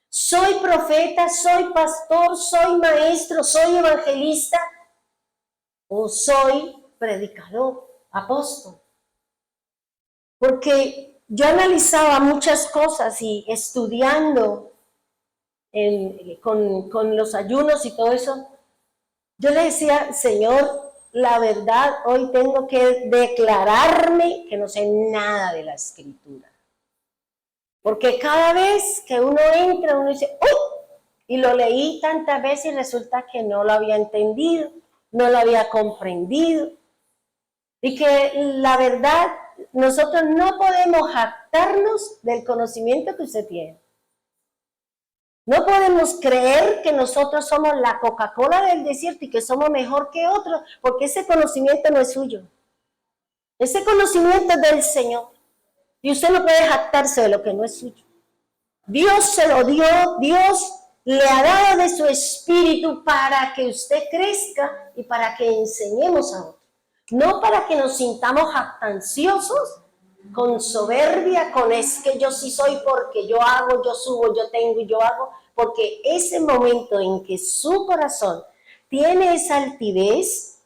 Soy profeta, soy pastor, soy maestro, soy evangelista o soy predicador, apóstol. Porque yo analizaba muchas cosas y estudiando con los ayunos y todo eso, yo le decía, Señor, la verdad, hoy tengo que declararme que no sé nada de la Escritura. Porque cada vez que uno entra, uno dice, ¡uy! Y lo leí tantas veces y resulta que no lo había entendido, no lo había comprendido. Y que la verdad, nosotros no podemos jactarnos del conocimiento que usted tiene. No podemos creer que nosotros somos la Coca-Cola del desierto y que somos mejor que otros, porque ese conocimiento no es suyo. Ese conocimiento es del Señor. Y usted no puede jactarse de lo que no es suyo. Dios se lo dio, Dios le ha dado de su espíritu para que usted crezca y para que enseñemos a otros. No para que nos sintamos jactanciosos, con soberbia, con es que yo sí soy porque yo hago, yo subo, yo tengo y yo hago, porque ese momento en que su corazón tiene esa altivez,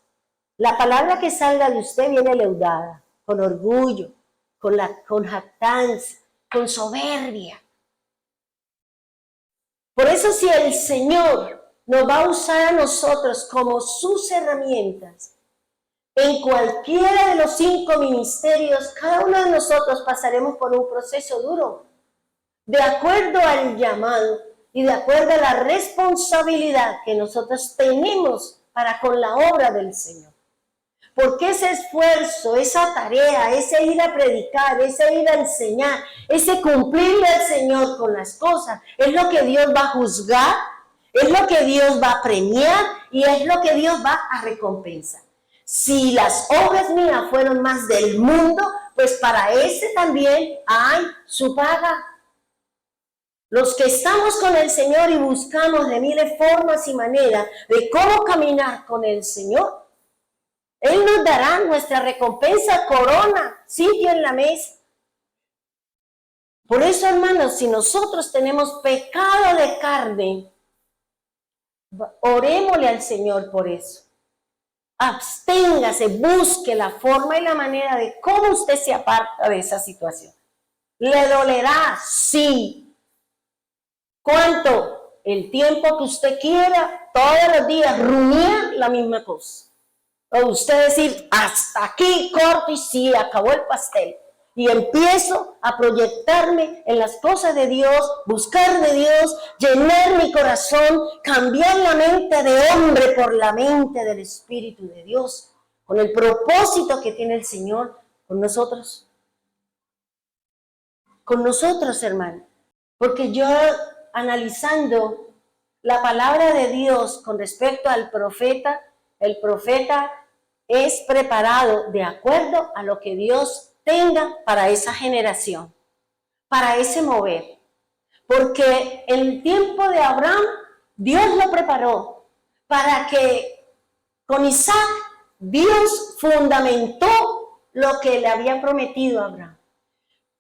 la palabra que salga de usted viene leudada, con orgullo, con jactancia, con soberbia. Por eso si el Señor nos va a usar a nosotros como sus herramientas, en cualquiera de los 5 ministerios, cada uno de nosotros pasaremos por un proceso duro, de acuerdo al llamado y de acuerdo a la responsabilidad que nosotros tenemos para con la obra del Señor. Porque ese esfuerzo, esa tarea, ese ir a predicar, ese ir a enseñar, ese cumplirle al Señor con las cosas, es lo que Dios va a juzgar, es lo que Dios va a premiar y es lo que Dios va a recompensar. Si las obras mías fueron más del mundo, pues para ese también hay su paga. Los que estamos con el Señor y buscamos de miles formas y maneras de cómo caminar con el Señor, Él nos dará nuestra recompensa, corona, sitio en la mesa. Por eso, hermanos, si nosotros tenemos pecado de carne, orémosle al Señor por eso. Absténgase, busque la forma y la manera de cómo usted se aparta de esa situación. ¿Le dolerá? Sí. ¿Cuánto? El tiempo que usted quiera, todos los días, rumiar la misma cosa. O usted decir, hasta aquí corto y sí, acabó el pastel. Y empiezo a proyectarme en las cosas de Dios, buscar de Dios, llenar mi corazón, cambiar la mente de hombre por la mente del Espíritu de Dios, con el propósito que tiene el Señor con nosotros. Con nosotros, hermano. Porque yo, analizando la palabra de Dios con respecto al profeta, el profeta es preparado de acuerdo a lo que Dios tenga para esa generación, para ese mover. Porque en el tiempo de Abraham, Dios lo preparó para que con Isaac, Dios fundamentó lo que le había prometido a Abraham.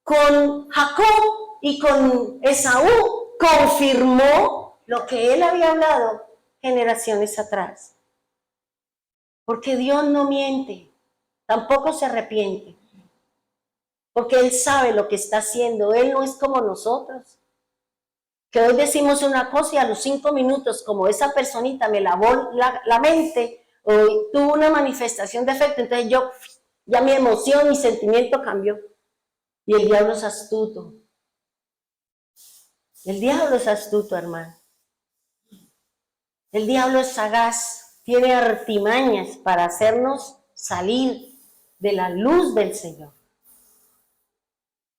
Con Jacob y con Esaú confirmó lo que él había hablado generaciones atrás. Porque Dios no miente, tampoco se arrepiente. Porque Él sabe lo que está haciendo. Él no es como nosotros. Que hoy decimos una cosa y a los 5 minutos, como esa personita me lavó la mente, o tuvo una manifestación de afecto, entonces yo, ya mi emoción, mi sentimiento cambió. Y el diablo es astuto. El diablo es astuto, hermano. El diablo es sagaz, tiene artimañas para hacernos salir de la luz del Señor.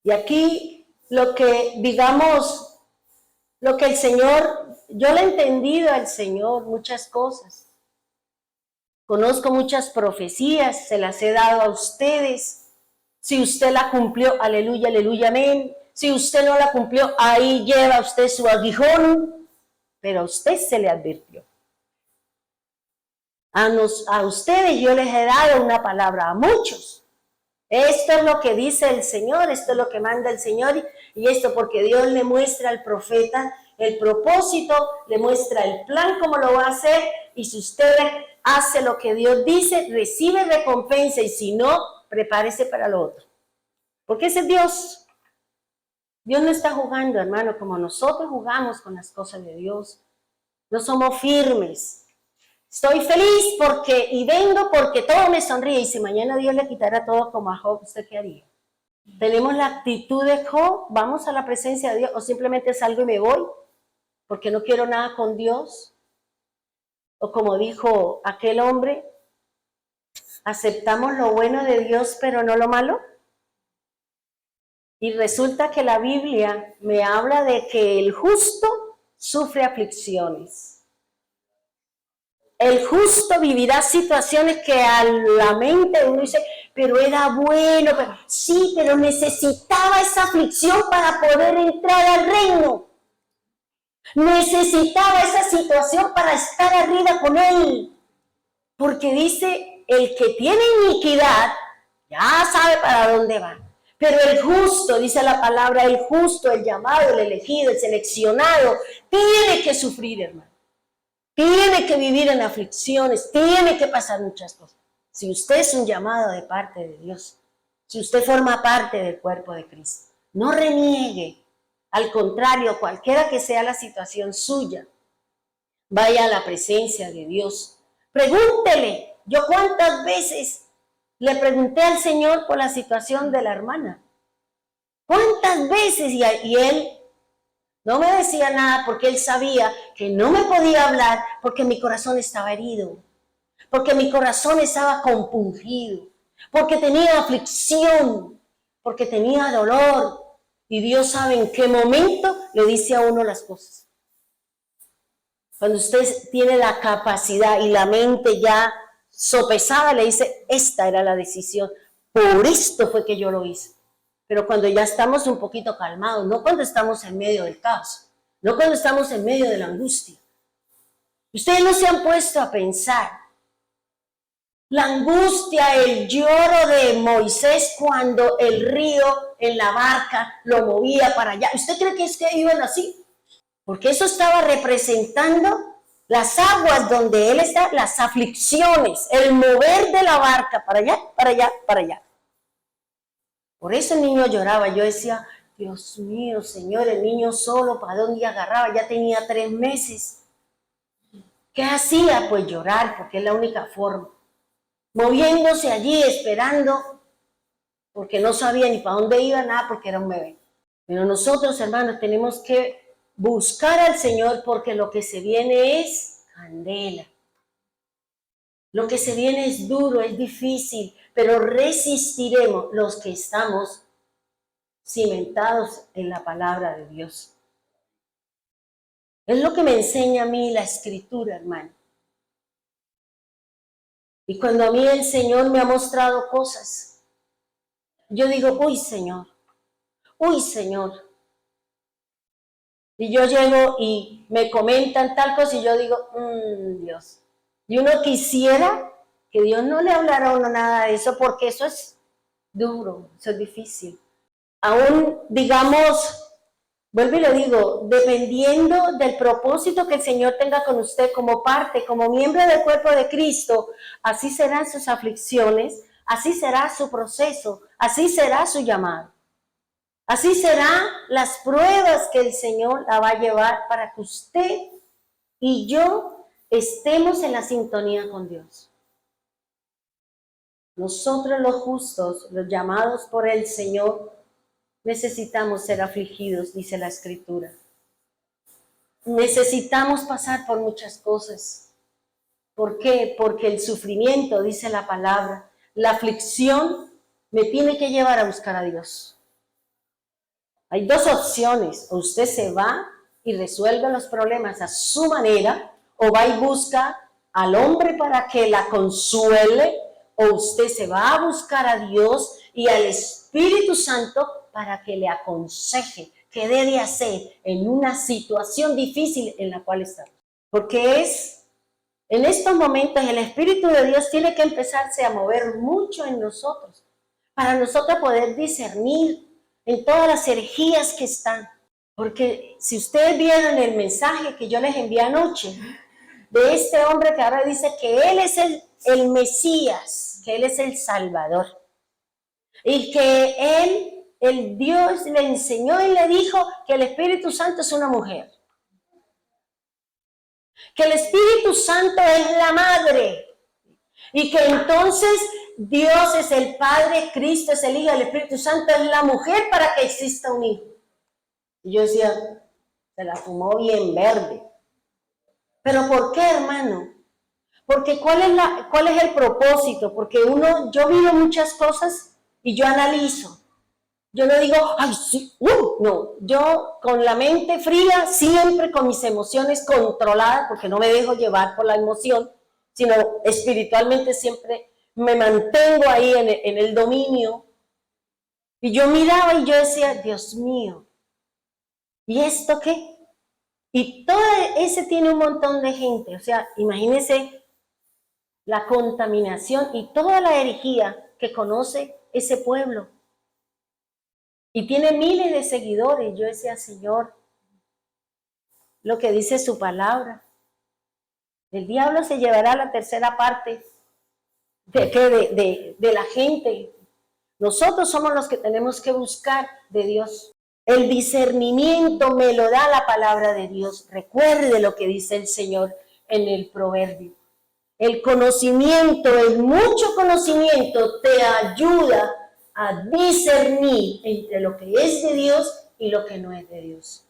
Y aquí lo que, digamos, lo que el Señor, yo le he entendido al Señor muchas cosas. Conozco muchas profecías, se las he dado a ustedes. Si usted la cumplió, aleluya, aleluya, amén. Si usted no la cumplió, ahí lleva usted su aguijón, pero a usted se le advirtió. A ustedes yo les he dado una palabra, a muchos. Esto es lo que dice el Señor, esto es lo que manda el Señor, y esto porque Dios le muestra al profeta el propósito, le muestra el plan, cómo lo va a hacer, y si usted hace lo que Dios dice, recibe recompensa, y si no, prepárese para lo otro. Porque ese es Dios. Dios no está jugando, hermano, como nosotros jugamos con las cosas de Dios. No somos firmes. Estoy feliz porque, y vengo porque todo me sonríe, y si mañana Dios le quitara todo como a Job, ¿usted qué haría? Tenemos la actitud de Job, vamos a la presencia de Dios, o simplemente salgo y me voy, porque no quiero nada con Dios. O como dijo aquel hombre, aceptamos lo bueno de Dios, pero no lo malo. Y resulta que la Biblia me habla de que el justo sufre aflicciones. El justo vivirá situaciones que a la mente uno dice, pero era bueno, pero, sí, pero necesitaba esa aflicción para poder entrar al reino. Necesitaba esa situación para estar arriba con Él. Porque dice, el que tiene iniquidad, ya sabe para dónde va. Pero el justo, dice la palabra, el justo, el llamado, el elegido, el seleccionado, tiene que sufrir, hermano. Tiene que vivir en aflicciones, tiene que pasar muchas cosas. Si usted es un llamado de parte de Dios, si usted forma parte del cuerpo de Cristo, no reniegue. Al contrario, cualquiera que sea la situación suya, vaya a la presencia de Dios. Pregúntele. Yo cuántas veces le pregunté al Señor por la situación de la hermana. ¿Cuántas veces? Y Él no me decía nada porque Él sabía que no me podía hablar porque mi corazón estaba herido, porque mi corazón estaba compungido, porque tenía aflicción, porque tenía dolor. Y Dios sabe en qué momento le dice a uno las cosas. Cuando usted tiene la capacidad y la mente ya sopesada, le dice, esta era la decisión, por esto fue que yo lo hice. Pero cuando ya estamos un poquito calmados, no cuando estamos en medio del caos, no cuando estamos en medio de la angustia. Ustedes no se han puesto a pensar la angustia, el lloro de Moisés cuando el río en la barca lo movía para allá. ¿Usted cree que es que iban así? Porque eso estaba representando las aguas donde él está, las aflicciones, el mover de la barca para allá, para allá, para allá. Por eso el niño lloraba. Yo decía, Dios mío, Señor, el niño solo, ¿para dónde agarraba? Ya tenía 3 meses. ¿Qué hacía? Pues llorar, porque es la única forma. Moviéndose allí, esperando, porque no sabía ni para dónde iba, nada, porque era un bebé. Pero nosotros, hermanos, tenemos que buscar al Señor, porque lo que se viene es candela. Lo que se viene es duro, es difícil, pero resistiremos los que estamos cimentados en la palabra de Dios. Es lo que me enseña a mí la Escritura, hermano. Y cuando a mí el Señor me ha mostrado cosas, yo digo, uy, Señor. Y yo llego y me comentan tal cosa y yo digo, Dios. Y uno quisiera que Dios no le hablara a uno nada de eso, porque eso es duro, eso es difícil. Aún, digamos, vuelvo y lo digo, dependiendo del propósito que el Señor tenga con usted como parte, como miembro del cuerpo de Cristo, así serán sus aflicciones, así será su proceso, así será su llamado. Así serán las pruebas que el Señor la va a llevar para que usted y yo estemos en la sintonía con Dios. Nosotros los justos, los llamados por el Señor, necesitamos ser afligidos, dice la Escritura. Necesitamos pasar por muchas cosas. ¿Por qué? Porque el sufrimiento, dice la palabra, la aflicción me tiene que llevar a buscar a Dios. Hay 2 opciones: o usted se va y resuelve los problemas a su manera, o va y busca al hombre para que la consuele, o usted se va a buscar a Dios y al Espíritu Santo para que le aconseje qué debe hacer en una situación difícil en la cual estamos. Porque en estos momentos el Espíritu de Dios tiene que empezarse a mover mucho en nosotros, para nosotros poder discernir en todas las herejías que están. Porque si ustedes vieron el mensaje que yo les envié anoche, de este hombre que ahora dice que él es el Mesías, que él es el Salvador, y que el Dios le enseñó y le dijo que el Espíritu Santo es una mujer, que el Espíritu Santo es la madre, y que entonces Dios es el Padre, Cristo es el Hijo, el Espíritu Santo es la mujer para que exista un hijo. Y yo decía, se la fumó bien verde. ¿Pero por qué, hermano? Porque ¿cuál es el propósito? Porque yo miro muchas cosas y yo analizo. Yo no digo, ay, sí, no. Yo con la mente fría, siempre con mis emociones controladas, porque no me dejo llevar por la emoción, sino espiritualmente siempre me mantengo ahí en el dominio. Y yo miraba y yo decía, Dios mío, ¿y esto qué? Y todo ese tiene un montón de gente. O sea, imagínense la contaminación y toda la herejía que conoce ese pueblo. Y tiene miles de seguidores. Yo decía, Señor, lo que dice su palabra. El diablo se llevará la tercera parte de la gente. Nosotros somos los que tenemos que buscar de Dios. El discernimiento me lo da la palabra de Dios. Recuerde lo que dice el Señor en el proverbio. El conocimiento, el mucho conocimiento te ayuda a discernir entre lo que es de Dios y lo que no es de Dios.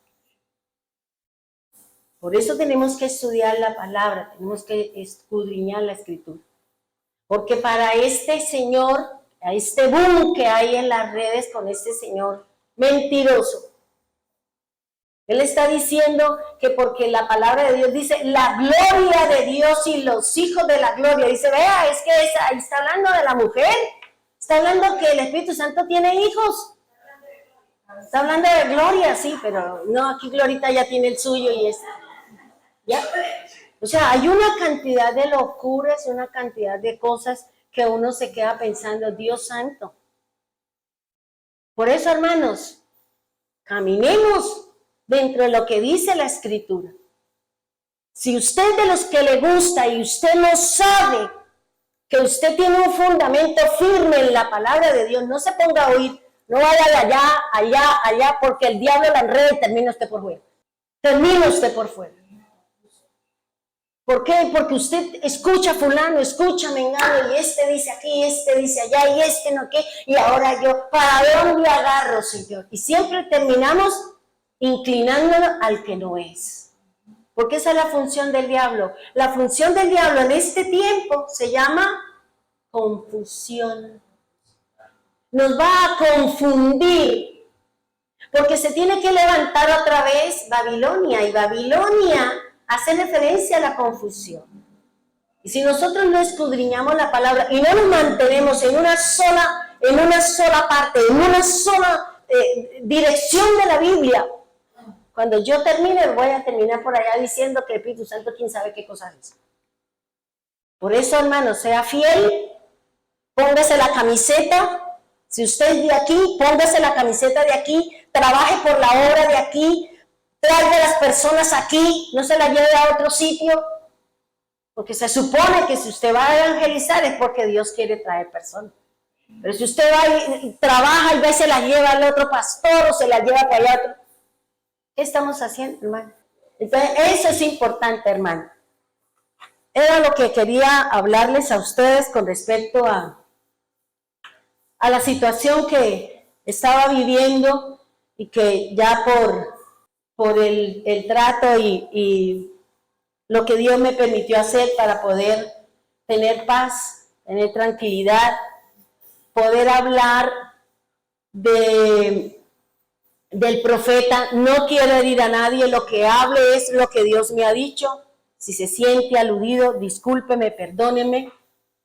Por eso tenemos que estudiar la palabra, tenemos que escudriñar la Escritura. Porque para este señor, a este boom que hay en las redes con este señor mentiroso, él está diciendo que porque la palabra de Dios dice la gloria de Dios y los hijos de la gloria. Dice, vea, es que ahí está hablando de la mujer. Está hablando que el Espíritu Santo tiene hijos. Está hablando de gloria, sí, pero no, aquí Glorita ya tiene el suyo y es... ¿Ya? O sea, hay una cantidad de locuras, una cantidad de cosas que uno se queda pensando, Dios santo. Por eso, hermanos, caminemos dentro de lo que dice la Escritura. Si usted es de los que le gusta y usted no sabe que usted tiene un fundamento firme en la palabra de Dios, no se ponga a oír No vaya de allá, allá, allá, porque el diablo la enreda y termina usted por fuera. Termina usted por fuera. ¿Por qué? Porque usted escucha a fulano, escucha a mengano, y este dice aquí, este dice allá, y este no qué, y ahora yo, ¿para dónde agarro, Señor? Y siempre terminamos inclinándonos al que no es. Porque esa es la función del diablo. La función del diablo en este tiempo se llama confusión. Nos va a confundir, porque se tiene que levantar otra vez Babilonia, y Babilonia hace referencia a la confusión. Y si nosotros no escudriñamos la palabra y no nos mantenemos en una sola parte, en una sola dirección de la Biblia, cuando yo termine voy a terminar por allá diciendo que el Espíritu Santo quién sabe qué cosa es. Por eso, hermano, sea fiel, póngase la camiseta. Si usted es de aquí, póngase la camiseta de aquí, trabaje por la obra de aquí, traiga a las personas aquí, no se las lleve a otro sitio, porque se supone que si usted va a evangelizar es porque Dios quiere traer personas. Pero si usted va y trabaja y ve se la lleva al otro pastor o se la lleva para allá otro, ¿qué estamos haciendo, hermano? Entonces, eso es importante, hermano. Era lo que quería hablarles a ustedes con respecto a la situación que estaba viviendo y que ya por el trato y lo que Dios me permitió hacer para poder tener paz, tener tranquilidad, poder hablar del profeta. No quiero herir a nadie, lo que hable es lo que Dios me ha dicho. Si se siente aludido, discúlpeme, perdóneme.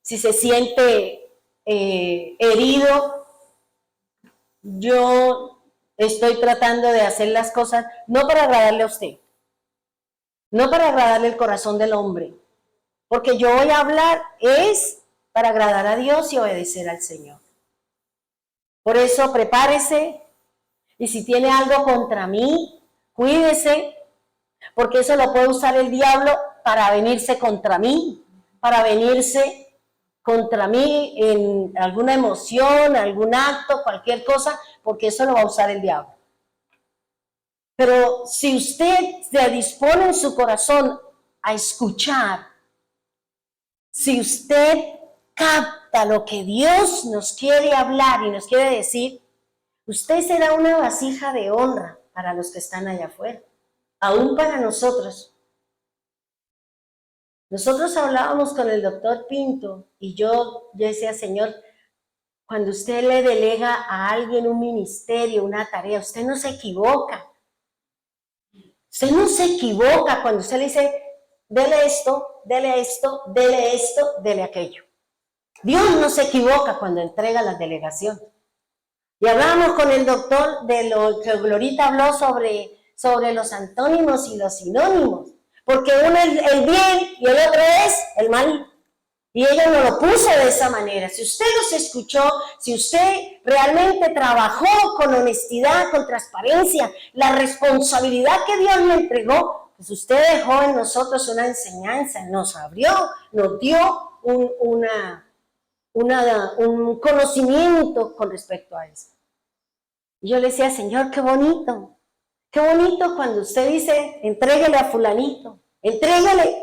Si se siente herido, yo estoy tratando de hacer las cosas no para agradarle a usted, no para agradarle el corazón del hombre, porque yo voy a hablar es para agradar a Dios y obedecer al Señor. Por eso prepárese, y si tiene algo contra mí, cuídese, porque eso lo puede usar el diablo para venirse contra mí, en alguna emoción, algún acto, cualquier cosa, porque eso lo va a usar el diablo. Pero si usted se dispone en su corazón a escuchar, si usted capta lo que Dios nos quiere hablar y nos quiere decir, usted será una vasija de honra para los que están allá afuera, aún para nosotros. Nosotros hablábamos con el doctor Pinto y yo decía, Señor, cuando usted le delega a alguien un ministerio, una tarea, usted no se equivoca. Usted no se equivoca cuando usted le dice, dele esto, dele esto, dele esto, dele aquello. Dios no se equivoca cuando entrega la delegación. Y hablábamos con el doctor de lo que Glorita habló sobre los antónimos y los sinónimos. Porque uno es el bien y el otro es el mal. Y ella nos lo puso de esa manera. Si usted nos escuchó, si usted realmente trabajó con honestidad, con transparencia, la responsabilidad que Dios le entregó, pues usted dejó en nosotros una enseñanza, nos abrió, nos dio un conocimiento con respecto a eso. Y yo le decía, Señor, qué bonito cuando usted dice, entréguele a fulanito, entrégale.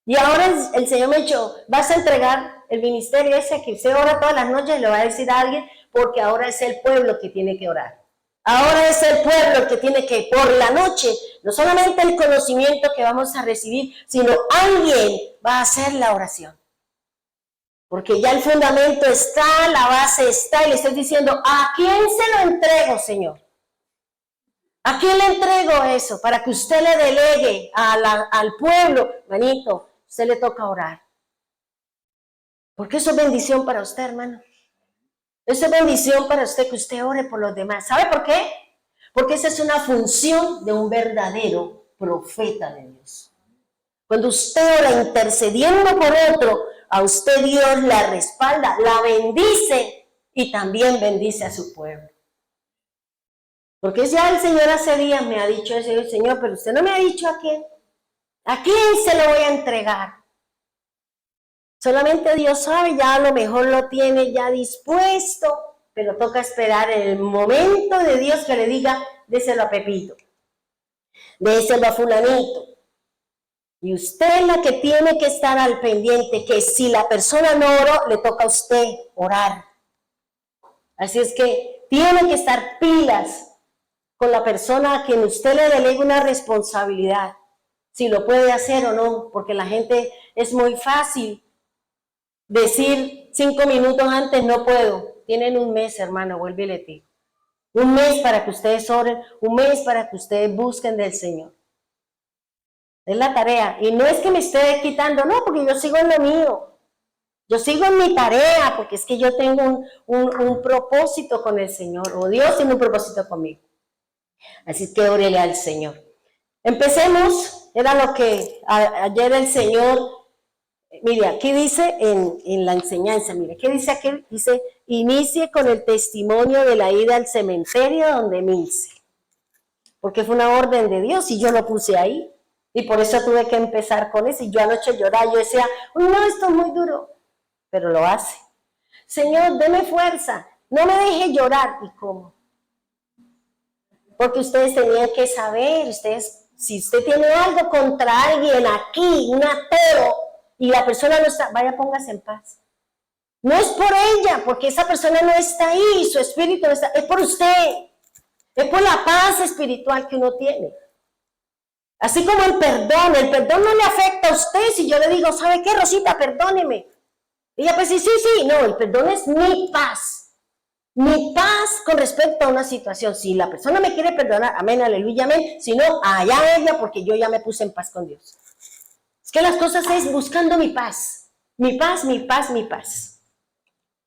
Y ahora el Señor me ha dicho, vas a entregar el ministerio ese que usted ora todas las noches y le va a decir a alguien, porque ahora es el pueblo que tiene que orar. Ahora es el pueblo que tiene que, por la noche, no solamente el conocimiento que vamos a recibir, sino alguien va a hacer la oración. Porque ya el fundamento está, la base está, y le estoy diciendo, ¿a quién se lo entrego, Señor? ¿A quién le entrego eso? Para que usted le delegue al pueblo, manito, usted le toca orar. Porque eso es bendición para usted, hermano. Eso es bendición para usted, que usted ore por los demás. ¿Sabe por qué? Porque esa es una función de un verdadero profeta de Dios. Cuando usted ora intercediendo por otro, a usted Dios la respalda, la bendice y también bendice a su pueblo. Porque ya el Señor hace días me ha dicho eso, Señor, pero usted no me ha dicho a quién. ¿A quién se lo voy a entregar? Solamente Dios sabe, ya a lo mejor lo tiene ya dispuesto. pero toca esperar el momento de Dios que le diga, déselo a Pepito, déselo a fulanito. Y usted es la que tiene que estar al pendiente, que si la persona no oró, le toca a usted orar. Así es que tiene que estar pilas con la persona a quien usted le delegue una responsabilidad, si lo puede hacer o no, porque la gente es muy fácil decir 5 minutos antes no puedo. Tienen un mes, hermano, vuelve y le digo. Un mes para que ustedes oren, un mes para que ustedes busquen del Señor. Es la tarea. Y no es que me esté quitando, no, porque yo sigo en lo mío. Yo sigo en mi tarea, porque es que yo tengo un propósito con el Señor, o Dios tiene un propósito conmigo. Así que órele al Señor. Empecemos, era lo que ayer el Señor, mire, aquí dice en la enseñanza, mire, ¿qué dice aquí? Dice, inicie con el testimonio de la ida al cementerio donde Milce. Porque fue una orden de Dios y yo lo puse ahí. Y por eso tuve que empezar con eso. Y yo anoche lloraba, yo decía, no, esto es muy duro. Pero lo hace. Señor, deme fuerza, no me deje llorar. ¿Y cómo? Porque ustedes tenían que saber, si usted tiene algo contra alguien aquí, un ateo, y la persona no está, vaya, póngase en paz. No es por ella, porque esa persona no está ahí, su espíritu no está, es por usted. Es por la paz espiritual que uno tiene. Así como el perdón no le afecta a usted si yo le digo, ¿sabe qué, Rosita? Perdóneme. Y ella pues sí, no, el perdón es mi paz. Mi paz con respecto a una situación. Si la persona me quiere perdonar, amén, aleluya, amén. Si no, allá ella, porque yo ya me puse en paz con Dios. Es que las cosas es buscando mi paz. Mi paz, mi paz, mi paz.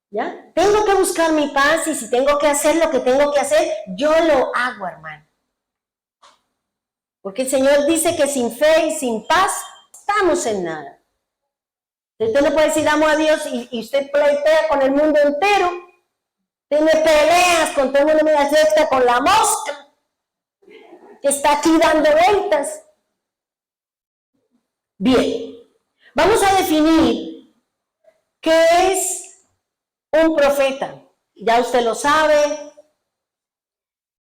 ¿Ya? Tengo que buscar mi paz y si tengo que hacer lo que tengo que hacer, yo lo hago, hermano. Porque el Señor dice que sin fe y sin paz estamos en nada. Usted no puede decir amo a Dios y usted pleitea con el mundo entero. Tiene peleas con todo el mundo, mira, está con la mosca que está aquí dando vueltas. Bien, vamos a definir qué es un profeta. Ya usted lo sabe,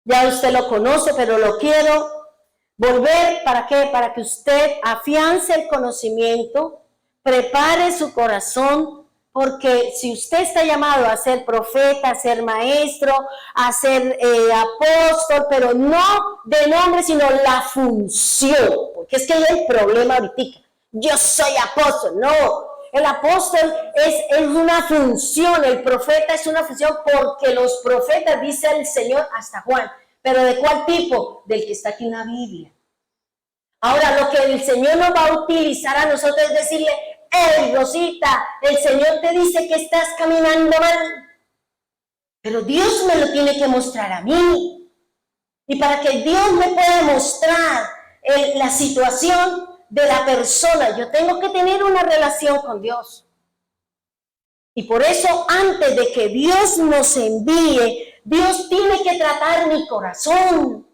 ya usted lo conoce, pero lo quiero volver, ¿para qué? Para que usted afiance el conocimiento, prepare su corazón, porque si usted está llamado a ser profeta, a ser maestro, a ser apóstol, pero no de nombre, sino la función, porque es que hay el problema ahorita. Yo soy apóstol, no. El apóstol es una función, el profeta es una función, porque los profetas, dice el Señor hasta Juan, pero ¿de cuál tipo? Del que está aquí en la Biblia. Ahora, lo que el Señor nos va a utilizar a nosotros es decirle, hey, Rosita, el Señor te dice que estás caminando mal, pero Dios me lo tiene que mostrar a mí. Y para que Dios me pueda mostrar la situación de la persona, yo tengo que tener una relación con Dios. Y por eso, antes de que Dios nos envíe, Dios tiene que tratar mi corazón.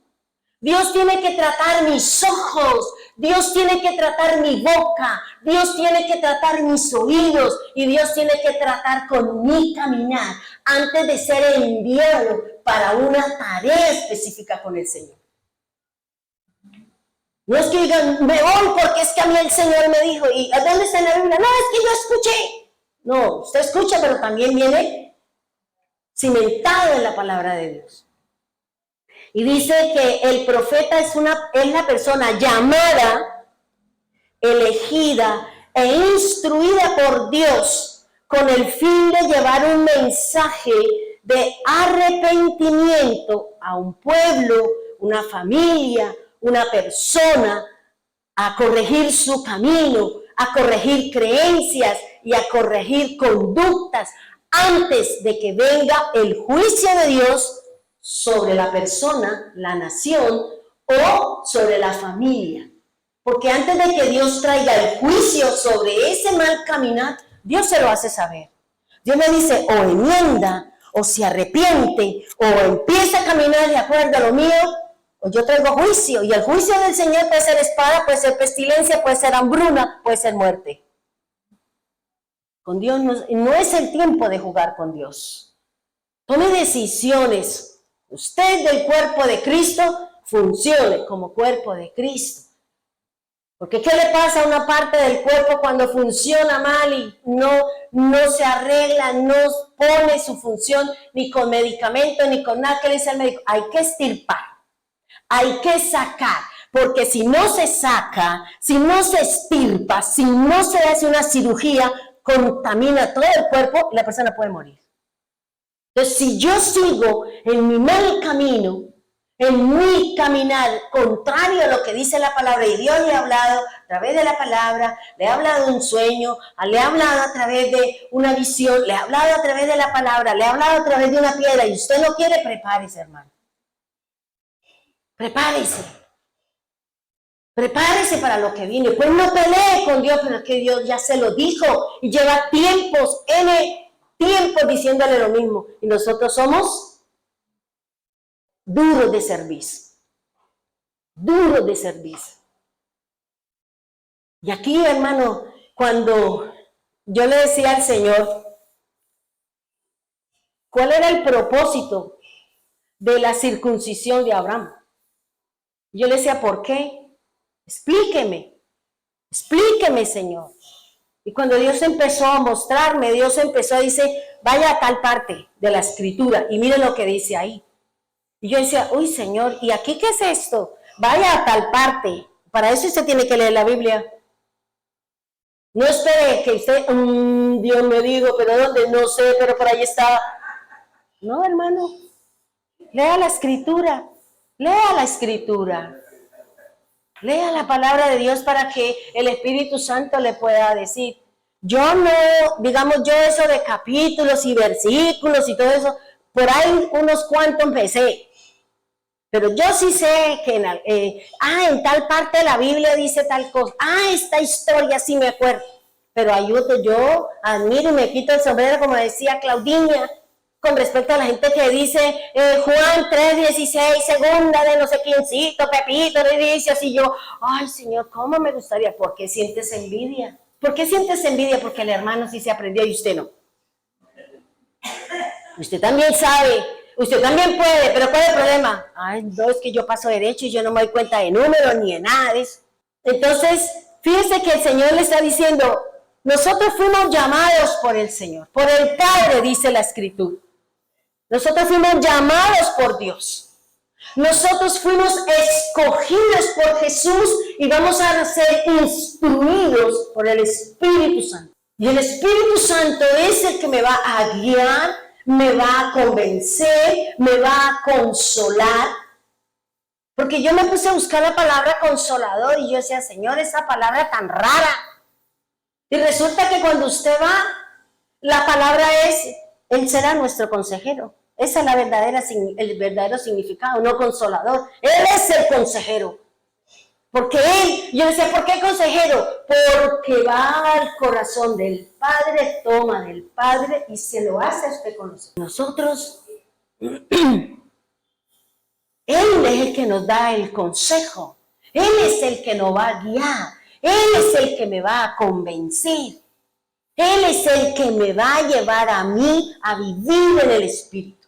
Dios tiene que tratar mis ojos, Dios tiene que tratar mi boca, Dios tiene que tratar mis oídos y Dios tiene que tratar con mi caminar antes de ser enviado para una tarea específica con el Señor. No es que digan, me voy porque es que a mí el Señor me dijo, ¿y a dónde está en la Biblia? No, es que yo escuché. No, usted escucha, pero también viene cimentado en la palabra de Dios. Y dice que el profeta es la persona llamada, elegida e instruida por Dios con el fin de llevar un mensaje de arrepentimiento a un pueblo, una familia, una persona, a corregir su camino, a corregir creencias y a corregir conductas antes de que venga el juicio de Dios sobre la persona, la nación o sobre la familia. Porque antes de que Dios traiga el juicio sobre ese mal caminar, Dios se lo hace saber. Dios le dice, o enmienda, o se arrepiente, o empieza a caminar de acuerdo a lo mío, o yo traigo juicio. Y el juicio del Señor puede ser espada, puede ser pestilencia, puede ser hambruna, puede ser muerte. Con Dios no es el tiempo de jugar con Dios. Tome decisiones. Usted del cuerpo de Cristo funcione como cuerpo de Cristo. Porque ¿qué le pasa a una parte del cuerpo cuando funciona mal y no se arregla, no pone su función ni con medicamento ni con nada? ¿Qué le dice al médico? Hay que extirpar, hay que sacar, porque si no se saca, si no se extirpa, si no se hace una cirugía, contamina todo el cuerpo y la persona puede morir. Entonces, si yo sigo en mi mal camino, en mi caminar contrario a lo que dice la palabra, y Dios le ha hablado a través de la palabra, le ha hablado de un sueño, le ha hablado a través de una visión, le ha hablado a través de la palabra, le ha hablado a través de una piedra, y usted no quiere, prepárese, hermano. Prepárese. Prepárese para lo que viene. Pues no pelee con Dios, pero es que Dios ya se lo dijo y lleva tiempos diciéndole lo mismo. Y nosotros somos duros de servicio. Duros de servicio. Y aquí, hermano, cuando yo le decía al Señor, ¿cuál era el propósito de la circuncisión de Abraham? Yo le decía, ¿por qué? Explíqueme, Señor. Y cuando Dios empezó a mostrarme, Dios empezó a decir, vaya a tal parte de la escritura y mire lo que dice ahí. Y yo decía, uy, Señor, ¿y aquí qué es esto? Vaya a tal parte. Para eso usted tiene que leer la Biblia. No espere que usted, Dios me dijo, pero ¿dónde? No sé, pero por ahí está. No, hermano, lea la escritura, lea la escritura. Lea la palabra de Dios para que el Espíritu Santo le pueda decir. Yo no, digamos, yo eso de capítulos y versículos y todo eso, por ahí unos cuantos me sé. Pero yo sí sé que en tal parte de la Biblia dice tal cosa. Esta historia sí me acuerdo. Pero ayudo, yo admiro y me quito el sombrero, como decía Claudinia, con respecto a la gente que dice Juan 3:16, segunda de no sé quiéncito, Pepito, le dice así. Yo, ay, Señor, ¿cómo me gustaría? ¿Por qué sientes envidia? ¿Por qué sientes envidia? Porque el hermano sí se aprendió y usted no. Usted también sabe, usted también puede, pero ¿cuál es el problema? Ay, no, es que yo paso derecho y yo no me doy cuenta de números ni de nada de eso. Entonces, fíjese que el Señor le está diciendo, nosotros fuimos llamados por el Señor, por el Padre, dice la Escritura. Nosotros fuimos llamados por Dios. Nosotros fuimos escogidos por Jesús y vamos a ser instruidos por el Espíritu Santo. Y el Espíritu Santo es el que me va a guiar, me va a convencer, me va a consolar. Porque yo me puse a buscar la palabra consolador y yo decía, Señor, esa palabra tan rara. Y resulta que cuando usted va, la palabra es, Él será nuestro consejero. Esa es el verdadero significado, no consolador. Él es el consejero. Porque yo decía, ¿por qué consejero? Porque va al corazón del Padre, toma del Padre y se lo hace a usted conocer. Nosotros, Él es el que nos da el consejo. Él es el que nos va a guiar. Él es el que me va a convencer. Él es el que me va a llevar a mí a vivir en el Espíritu.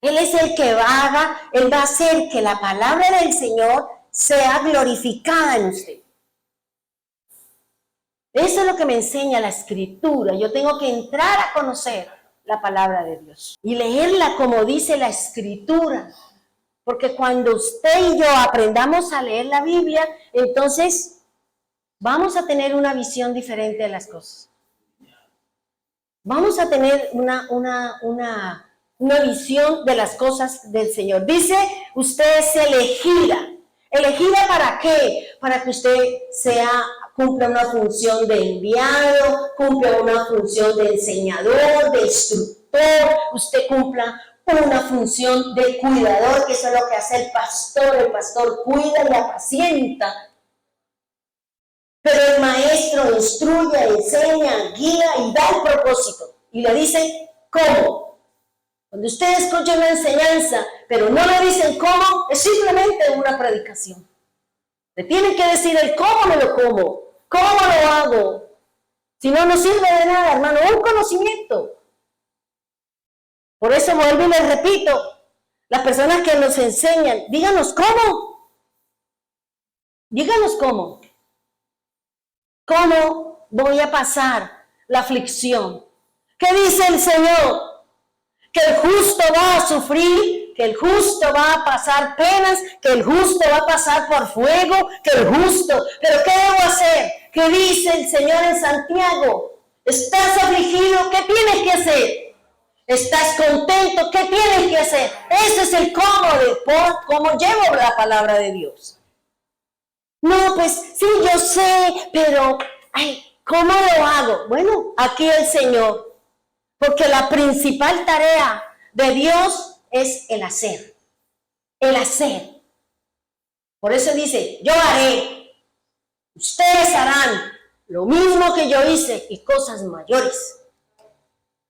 Él es el que Él va a hacer que la palabra del Señor sea glorificada en usted. Eso es lo que me enseña la Escritura. Yo tengo que entrar a conocer la palabra de Dios y leerla como dice la Escritura. Porque cuando usted y yo aprendamos a leer la Biblia, entonces vamos a tener una visión diferente de las cosas. Vamos a tener una visión de las cosas del Señor. Dice, usted es elegida. ¿Elegida para qué? Para que usted cumpla una función de enviado, cumpla una función de enseñador, de instructor, usted cumpla una función de cuidador, que eso es lo que hace el pastor cuida y apacienta. Pero el maestro instruye, enseña, guía y da el propósito. Y le dice, ¿cómo? Cuando usted escucha una enseñanza, pero no le dicen cómo, es simplemente una predicación. Le tienen que decir el cómo me lo como, cómo lo hago. Si no, no sirve de nada, hermano, un conocimiento. Por eso vuelvo y les repito, las personas que nos enseñan, díganos cómo. Díganos cómo. ¿Cómo voy a pasar la aflicción? ¿Qué dice el Señor? Que el justo va a sufrir, que el justo va a pasar penas, que el justo va a pasar por fuego, que el justo. ¿Pero qué debo hacer? ¿Qué dice el Señor en Santiago? ¿Estás afligido? ¿Qué tienes que hacer? ¿Estás contento? ¿Qué tienes que hacer? Ese es el cómo llevo la palabra de Dios. No, pues sí, yo sé, pero, ¿cómo lo hago? Bueno, aquí el Señor, porque la principal tarea de Dios es el hacer. El hacer. Por eso dice, yo haré, ustedes harán lo mismo que yo hice y cosas mayores.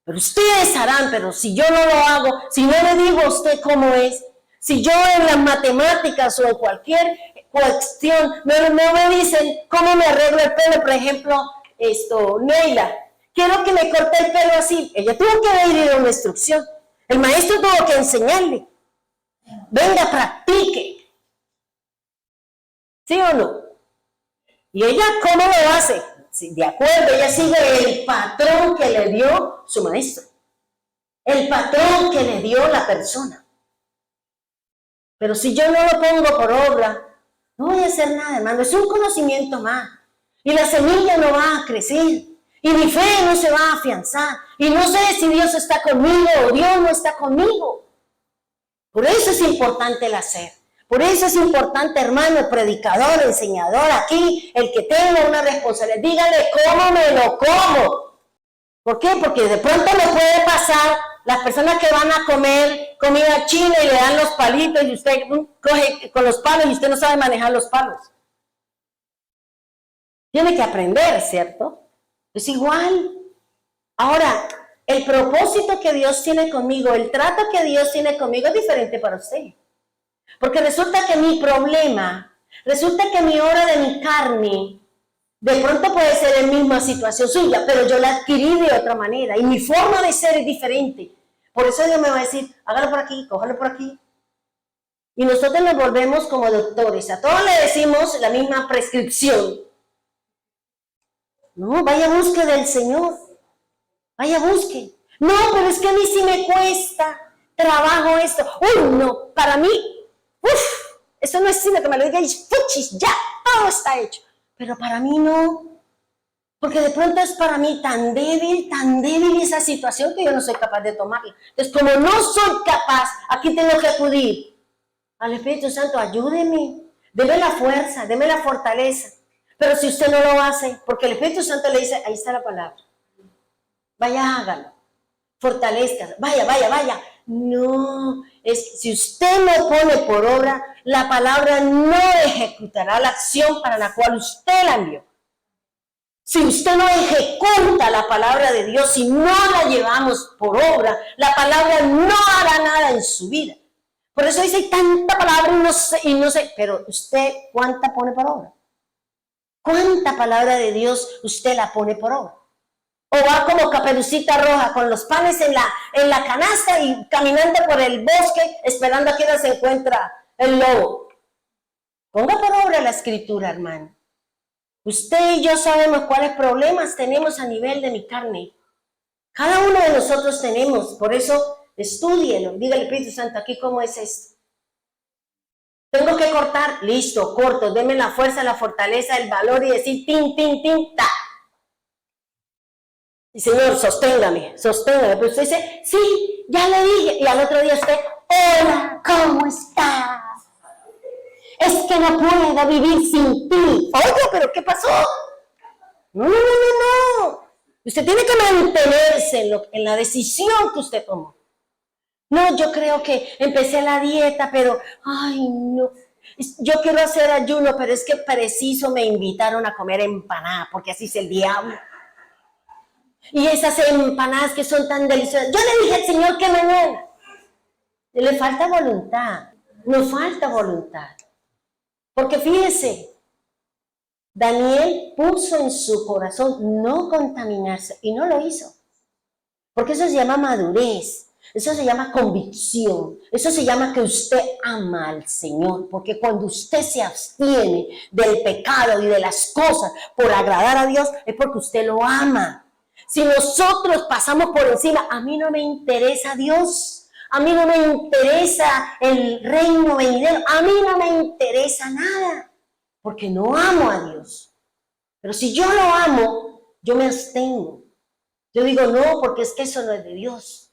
Pero ustedes harán, pero si yo no lo hago, si no le digo a usted cómo es, si yo en las matemáticas o en cualquier cuestión no me dicen cómo me arreglo el pelo, por ejemplo, Neila, quiero que me corte el pelo así. Ella tuvo que ir a una instrucción. El maestro tuvo que enseñarle. Venga, practique. ¿Sí o no? ¿Y ella cómo lo hace? Sí, de acuerdo, ella sigue el patrón que le dio su maestro. El patrón que le dio la persona. Pero si yo no lo pongo por obra, no voy a hacer nada, hermano. Es un conocimiento más. Y la semilla no va a crecer. Y mi fe no se va a afianzar. Y no sé si Dios está conmigo o Dios no está conmigo. Por eso es importante el hacer. Por eso es importante, hermano, el predicador, el enseñador, aquí, el que tenga una responsabilidad. Dígale cómo me lo como. ¿Por qué? Porque de pronto le puede pasar las personas que van a comer comida china y le dan los palitos y usted coge con los palos y usted no sabe manejar los palos. Tiene que aprender, ¿cierto? Es igual. Ahora, el propósito que Dios tiene conmigo, el trato que Dios tiene conmigo es diferente para usted. Porque resulta que mi problema, resulta que mi hora de mi carne, de pronto puede ser la misma situación suya, pero yo la adquirí de otra manera y mi forma de ser es diferente. Por eso Dios me va a decir, hágalo por aquí, cójalo por aquí. Y nosotros nos volvemos como doctores, a todos le decimos la misma prescripción. No, vaya busque del Señor, vaya busque. No, pero es que a mí sí me cuesta trabajo esto. Uy, no, para mí, eso no es sino que me lo diga y fuchis, ya, todo está hecho. Pero para mí no, porque de pronto es para mí tan débil esa situación que yo no soy capaz de tomarla. Entonces, como no soy capaz, aquí tengo que acudir al Espíritu Santo, ayúdeme, deme la fuerza, deme la fortaleza. Pero si usted no lo hace, porque el Espíritu Santo le dice, ahí está la palabra, vaya, hágalo, fortalezca, vaya. No, si usted no pone por obra, la palabra no ejecutará la acción para la cual usted la envió. Si usted no ejecuta la palabra de Dios, si no la llevamos por obra, la palabra no hará nada en su vida. Por eso dice, hay tanta palabra y no sé, pero usted, ¿cuánta pone por obra? ¿Cuánta palabra de Dios usted la pone por obra? O va como Caperucita Roja con los panes en la canasta y caminando por el bosque esperando a que se encuentra el lobo. Ponga por obra la escritura, hermano. Usted y yo sabemos cuáles problemas tenemos a nivel de mi carne. Cada uno de nosotros tenemos, por eso estúdielo. Dígale al Espíritu Santo, aquí cómo es esto. Tengo que cortar, listo, corto, deme la fuerza, la fortaleza, el valor y decir tin, ta. Y Señor, sosténgame. Pero usted dice, sí, ya le dije. Y al otro día usted, hola, ¿cómo estás? Es que no puedo vivir sin ti. Oye, ¿pero qué pasó? No. Usted tiene que mantenerse en la decisión que usted tomó. No, yo creo que empecé la dieta, pero, ay, no. Yo quiero hacer ayuno, pero es que preciso me invitaron a comer empanada, porque así es el diablo. Y esas empanadas que son tan deliciosas. Yo le dije al Señor que mañana. Le falta voluntad. Nos falta voluntad. Porque fíjese, Daniel puso en su corazón no contaminarse y no lo hizo. Porque eso se llama madurez. Eso se llama convicción. Eso se llama que usted ama al Señor. Porque cuando usted se abstiene del pecado y de las cosas por agradar a Dios, es porque usted lo ama. Si nosotros pasamos por encima, a mí no me interesa Dios. A mí no me interesa el reino venidero. A mí no me interesa nada. Porque no amo a Dios. Pero si yo lo amo, yo me abstengo. Yo digo, no, porque es que eso no es de Dios.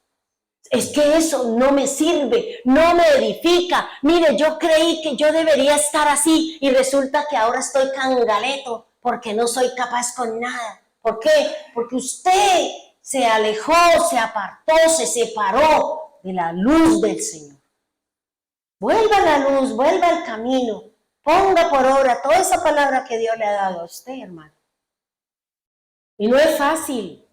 Es que eso no me sirve, no me edifica. Mire, yo creí que yo debería estar así y resulta que ahora estoy cangaleto porque no soy capaz con nada. ¿Por qué? Porque usted se alejó, se apartó, se separó de la luz del Señor. Vuelva a la luz, vuelva al camino, ponga por obra toda esa palabra que Dios le ha dado a usted, hermano. Y no es fácil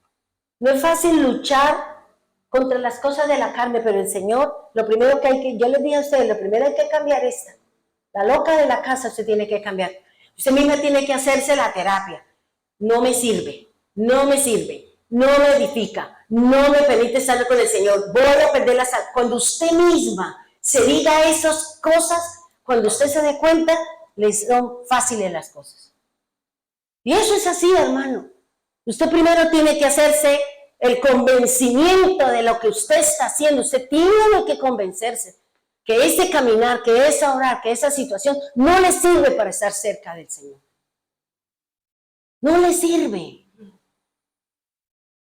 luchar contra las cosas de la carne, pero el Señor, lo primero que hay que, yo les dije a ustedes, lo primero hay que cambiar esta. La loca de la casa usted tiene que cambiar. Usted misma tiene que hacerse la terapia. No me sirve, no me edifica, no me permite estar con el Señor. Voy a perder la salud. Cuando usted misma se diga esas cosas, cuando usted se dé cuenta, les son fáciles las cosas. Y eso es así, hermano. Usted primero tiene que hacerse el convencimiento de lo que usted está haciendo. Usted tiene que convencerse que ese caminar, que esa orar, que esa situación no le sirve para estar cerca del Señor. No le sirve.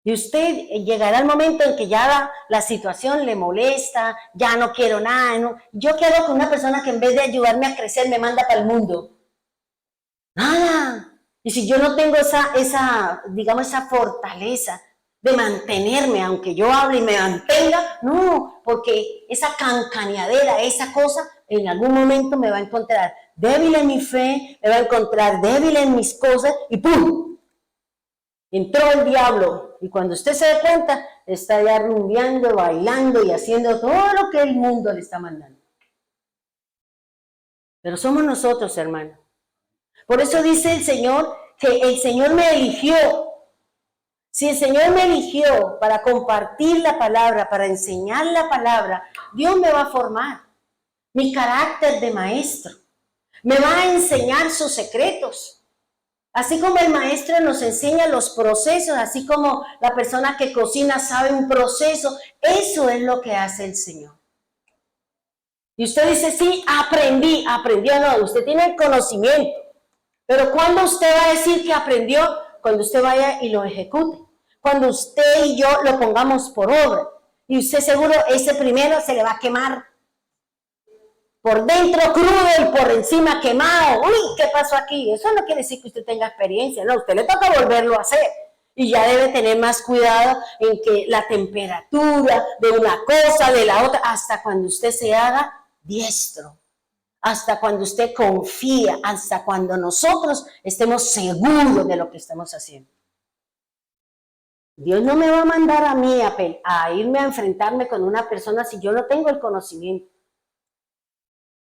Y usted llegará el momento en que ya la situación le molesta, ya no quiero nada. ¿No? Yo quiero con una persona que en vez de ayudarme a crecer me manda para el mundo. Nada. Y si yo no tengo esa fortaleza de mantenerme, aunque yo hable y me mantenga, no, porque esa cancaneadera, esa cosa, en algún momento me va a encontrar débil en mi fe, me va a encontrar débil en mis cosas, y ¡pum! Entró el diablo, y cuando usted se dé cuenta, está ya rumbeando, bailando y haciendo todo lo que el mundo le está mandando. Pero somos nosotros, hermano. Por eso dice el Señor, que el Señor me eligió. Si el Señor me eligió para compartir la palabra, para enseñar la palabra, Dios me va a formar mi carácter de maestro. Me va a enseñar sus secretos. Así como el maestro nos enseña los procesos, así como la persona que cocina sabe un proceso, eso es lo que hace el Señor. Y usted dice, sí, aprendió, no, usted tiene el conocimiento. Pero ¿cuándo usted va a decir que aprendió? Cuando usted vaya y lo ejecute. Cuando usted y yo lo pongamos por obra. Y usted seguro ese primero se le va a quemar. Por dentro crudo y por encima quemado. Uy, ¿qué pasó aquí? Eso no quiere decir que usted tenga experiencia. No, usted le toca volverlo a hacer. Y ya debe tener más cuidado en que la temperatura de una cosa, de la otra, hasta cuando usted se haga diestro. Hasta cuando usted confía, hasta cuando nosotros estemos seguros de lo que estamos haciendo. Dios no me va a mandar a mí a irme a enfrentarme con una persona si yo no tengo el conocimiento.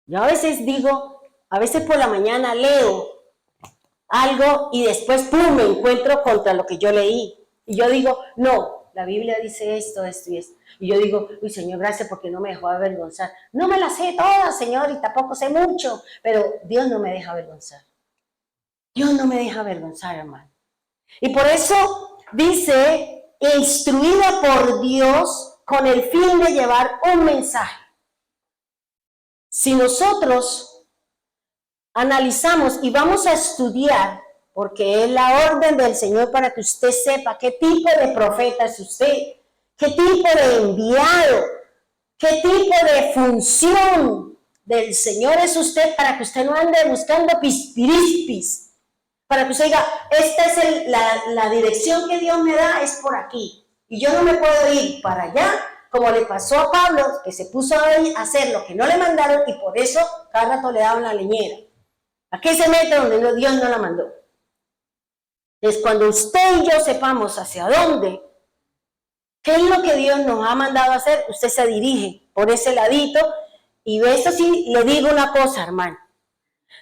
Yo a veces digo, a veces por la mañana leo algo y después ¡pum! Me encuentro contra lo que yo leí. Y yo digo, no, la Biblia dice esto, esto y esto. Y yo digo, uy, Señor, gracias porque no me dejó avergonzar. No me la sé toda, Señor, y tampoco sé mucho, pero Dios no me deja avergonzar. Dios no me deja avergonzar, hermano. Y por eso dice, instruida por Dios con el fin de llevar un mensaje. Si nosotros analizamos y vamos a estudiar, porque es la orden del Señor para que usted sepa qué tipo de profeta es usted, qué tipo de enviado, qué tipo de función del Señor es usted, para que usted no ande buscando pispirispis, para que usted diga, esta es la dirección que Dios me da, es por aquí, y yo no me puedo ir para allá, como le pasó a Pablo, que se puso a hacer lo que no le mandaron, y por eso cada rato le daban la leñera. ¿A qué se mete donde Dios no la mandó? Es cuando usted y yo sepamos hacia dónde, qué es lo que Dios nos ha mandado a hacer, usted se dirige por ese ladito. Y de eso sí le digo una cosa, hermano.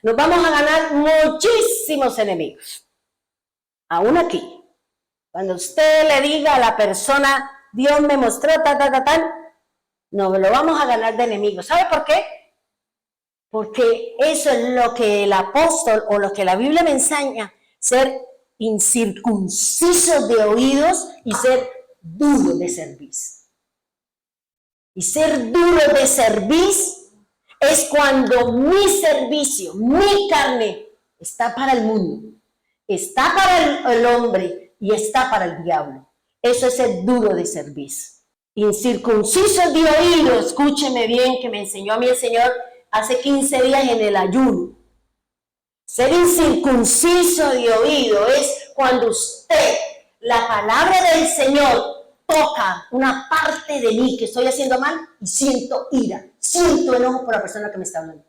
Nos vamos a ganar muchísimos enemigos. Aún aquí. Cuando usted le diga a la persona, Dios me mostró, no lo vamos a ganar de enemigos. ¿Sabe por qué? Porque eso es lo que el apóstol o lo que la Biblia me enseña, ser incircuncisos de oídos y ser duros de cerviz. Y ser duro de cerviz es cuando mi servicio, mi carne, está para el mundo, está para el hombre y está para el diablo. Eso es ser duro de cerviz. Incircuncisos de oído, escúcheme bien, que me enseñó a mí el Señor hace 15 días en el ayuno. Ser incircunciso de oído es cuando usted, la palabra del Señor, toca una parte de mí que estoy haciendo mal y siento ira, siento enojo por la persona que me está hablando.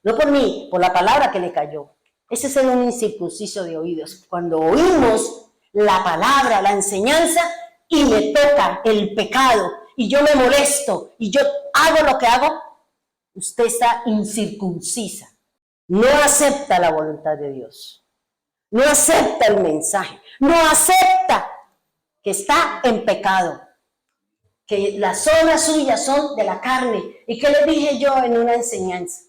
No por mí, por la palabra que le cayó. Ese es ser un incircunciso de oídos. Cuando oímos la palabra, la enseñanza y me toca el pecado y yo me molesto y yo hago lo que hago, usted está incircuncisa. No acepta la voluntad de Dios. No acepta el mensaje. No acepta que está en pecado. Que las obras suyas son de la carne. ¿Y qué les dije yo en una enseñanza?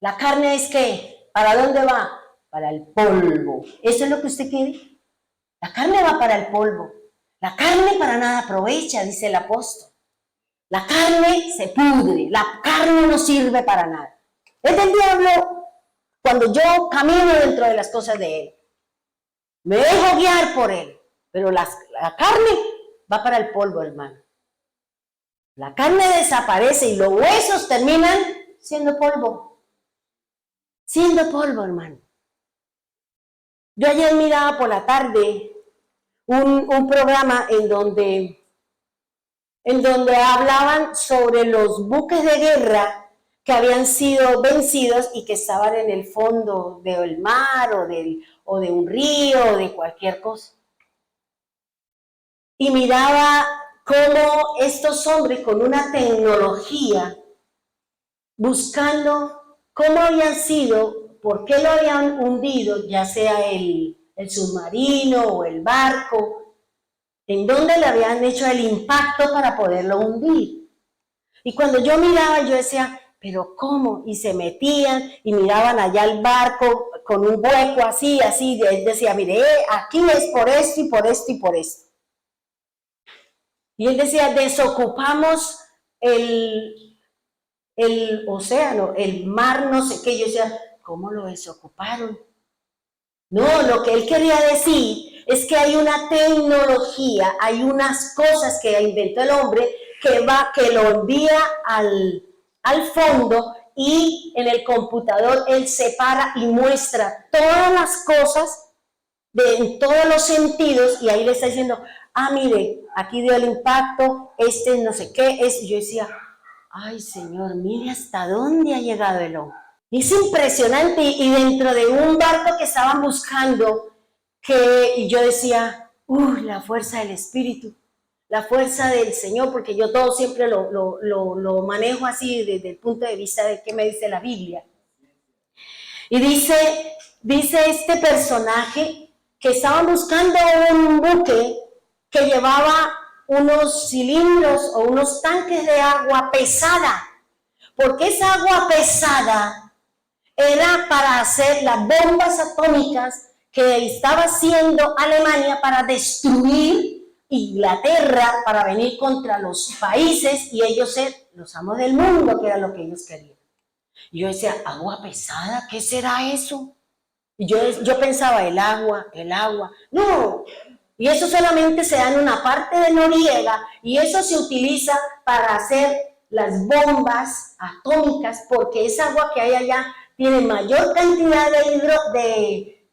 La carne es que, ¿para dónde va? Para el polvo. ¿Eso es lo que usted quiere? La carne va para el polvo. La carne para nada aprovecha, dice el apóstol. La carne se pudre, la carne no sirve para nada. Es del diablo cuando yo camino dentro de las cosas de él. Me dejo guiar por él, pero la carne va para el polvo, hermano. La carne desaparece y los huesos terminan siendo polvo. Siendo polvo, hermano. Yo ayer miraba por la tarde un programa en donde hablaban sobre los buques de guerra que habían sido vencidos y que estaban en el fondo del mar o de un río o de cualquier cosa. Y miraba cómo estos hombres con una tecnología, buscando cómo habían sido, por qué lo habían hundido, ya sea el submarino o el barco, en dónde le habían hecho el impacto para poderlo hundir. Y cuando yo miraba, yo decía, ¿pero cómo? Y se metían y miraban allá el barco con un hueco así, él decía, mire, aquí es por esto y por esto y por esto. Y él decía, desocupamos el océano, el mar, no sé qué. Yo decía, ¿cómo lo desocuparon? No, lo que él quería decir es que hay una tecnología, hay unas cosas que inventó el hombre que lo envía al fondo y en el computador él separa y muestra todas las cosas en todos los sentidos y ahí le está diciendo, mire, aquí dio el impacto, no sé qué, y yo decía, ay Señor, mire hasta dónde ha llegado el hombre. Es impresionante y dentro de un barco que estaban buscando, y yo decía, la fuerza del Espíritu, la fuerza del Señor, porque yo todo siempre lo manejo así desde el punto de vista de qué me dice la Biblia. Y dice este personaje que estaban buscando un buque que llevaba unos cilindros o unos tanques de agua pesada, porque esa agua pesada era para hacer las bombas atómicas que estaba haciendo Alemania para destruir Inglaterra, para venir contra los países y ellos ser los amos del mundo, que era lo que ellos querían. Y yo decía, ¿agua pesada? ¿Qué será eso? Y yo pensaba, el agua. No, y eso solamente se da en una parte de Noriega y eso se utiliza para hacer las bombas atómicas porque esa agua que hay allá tiene mayor cantidad de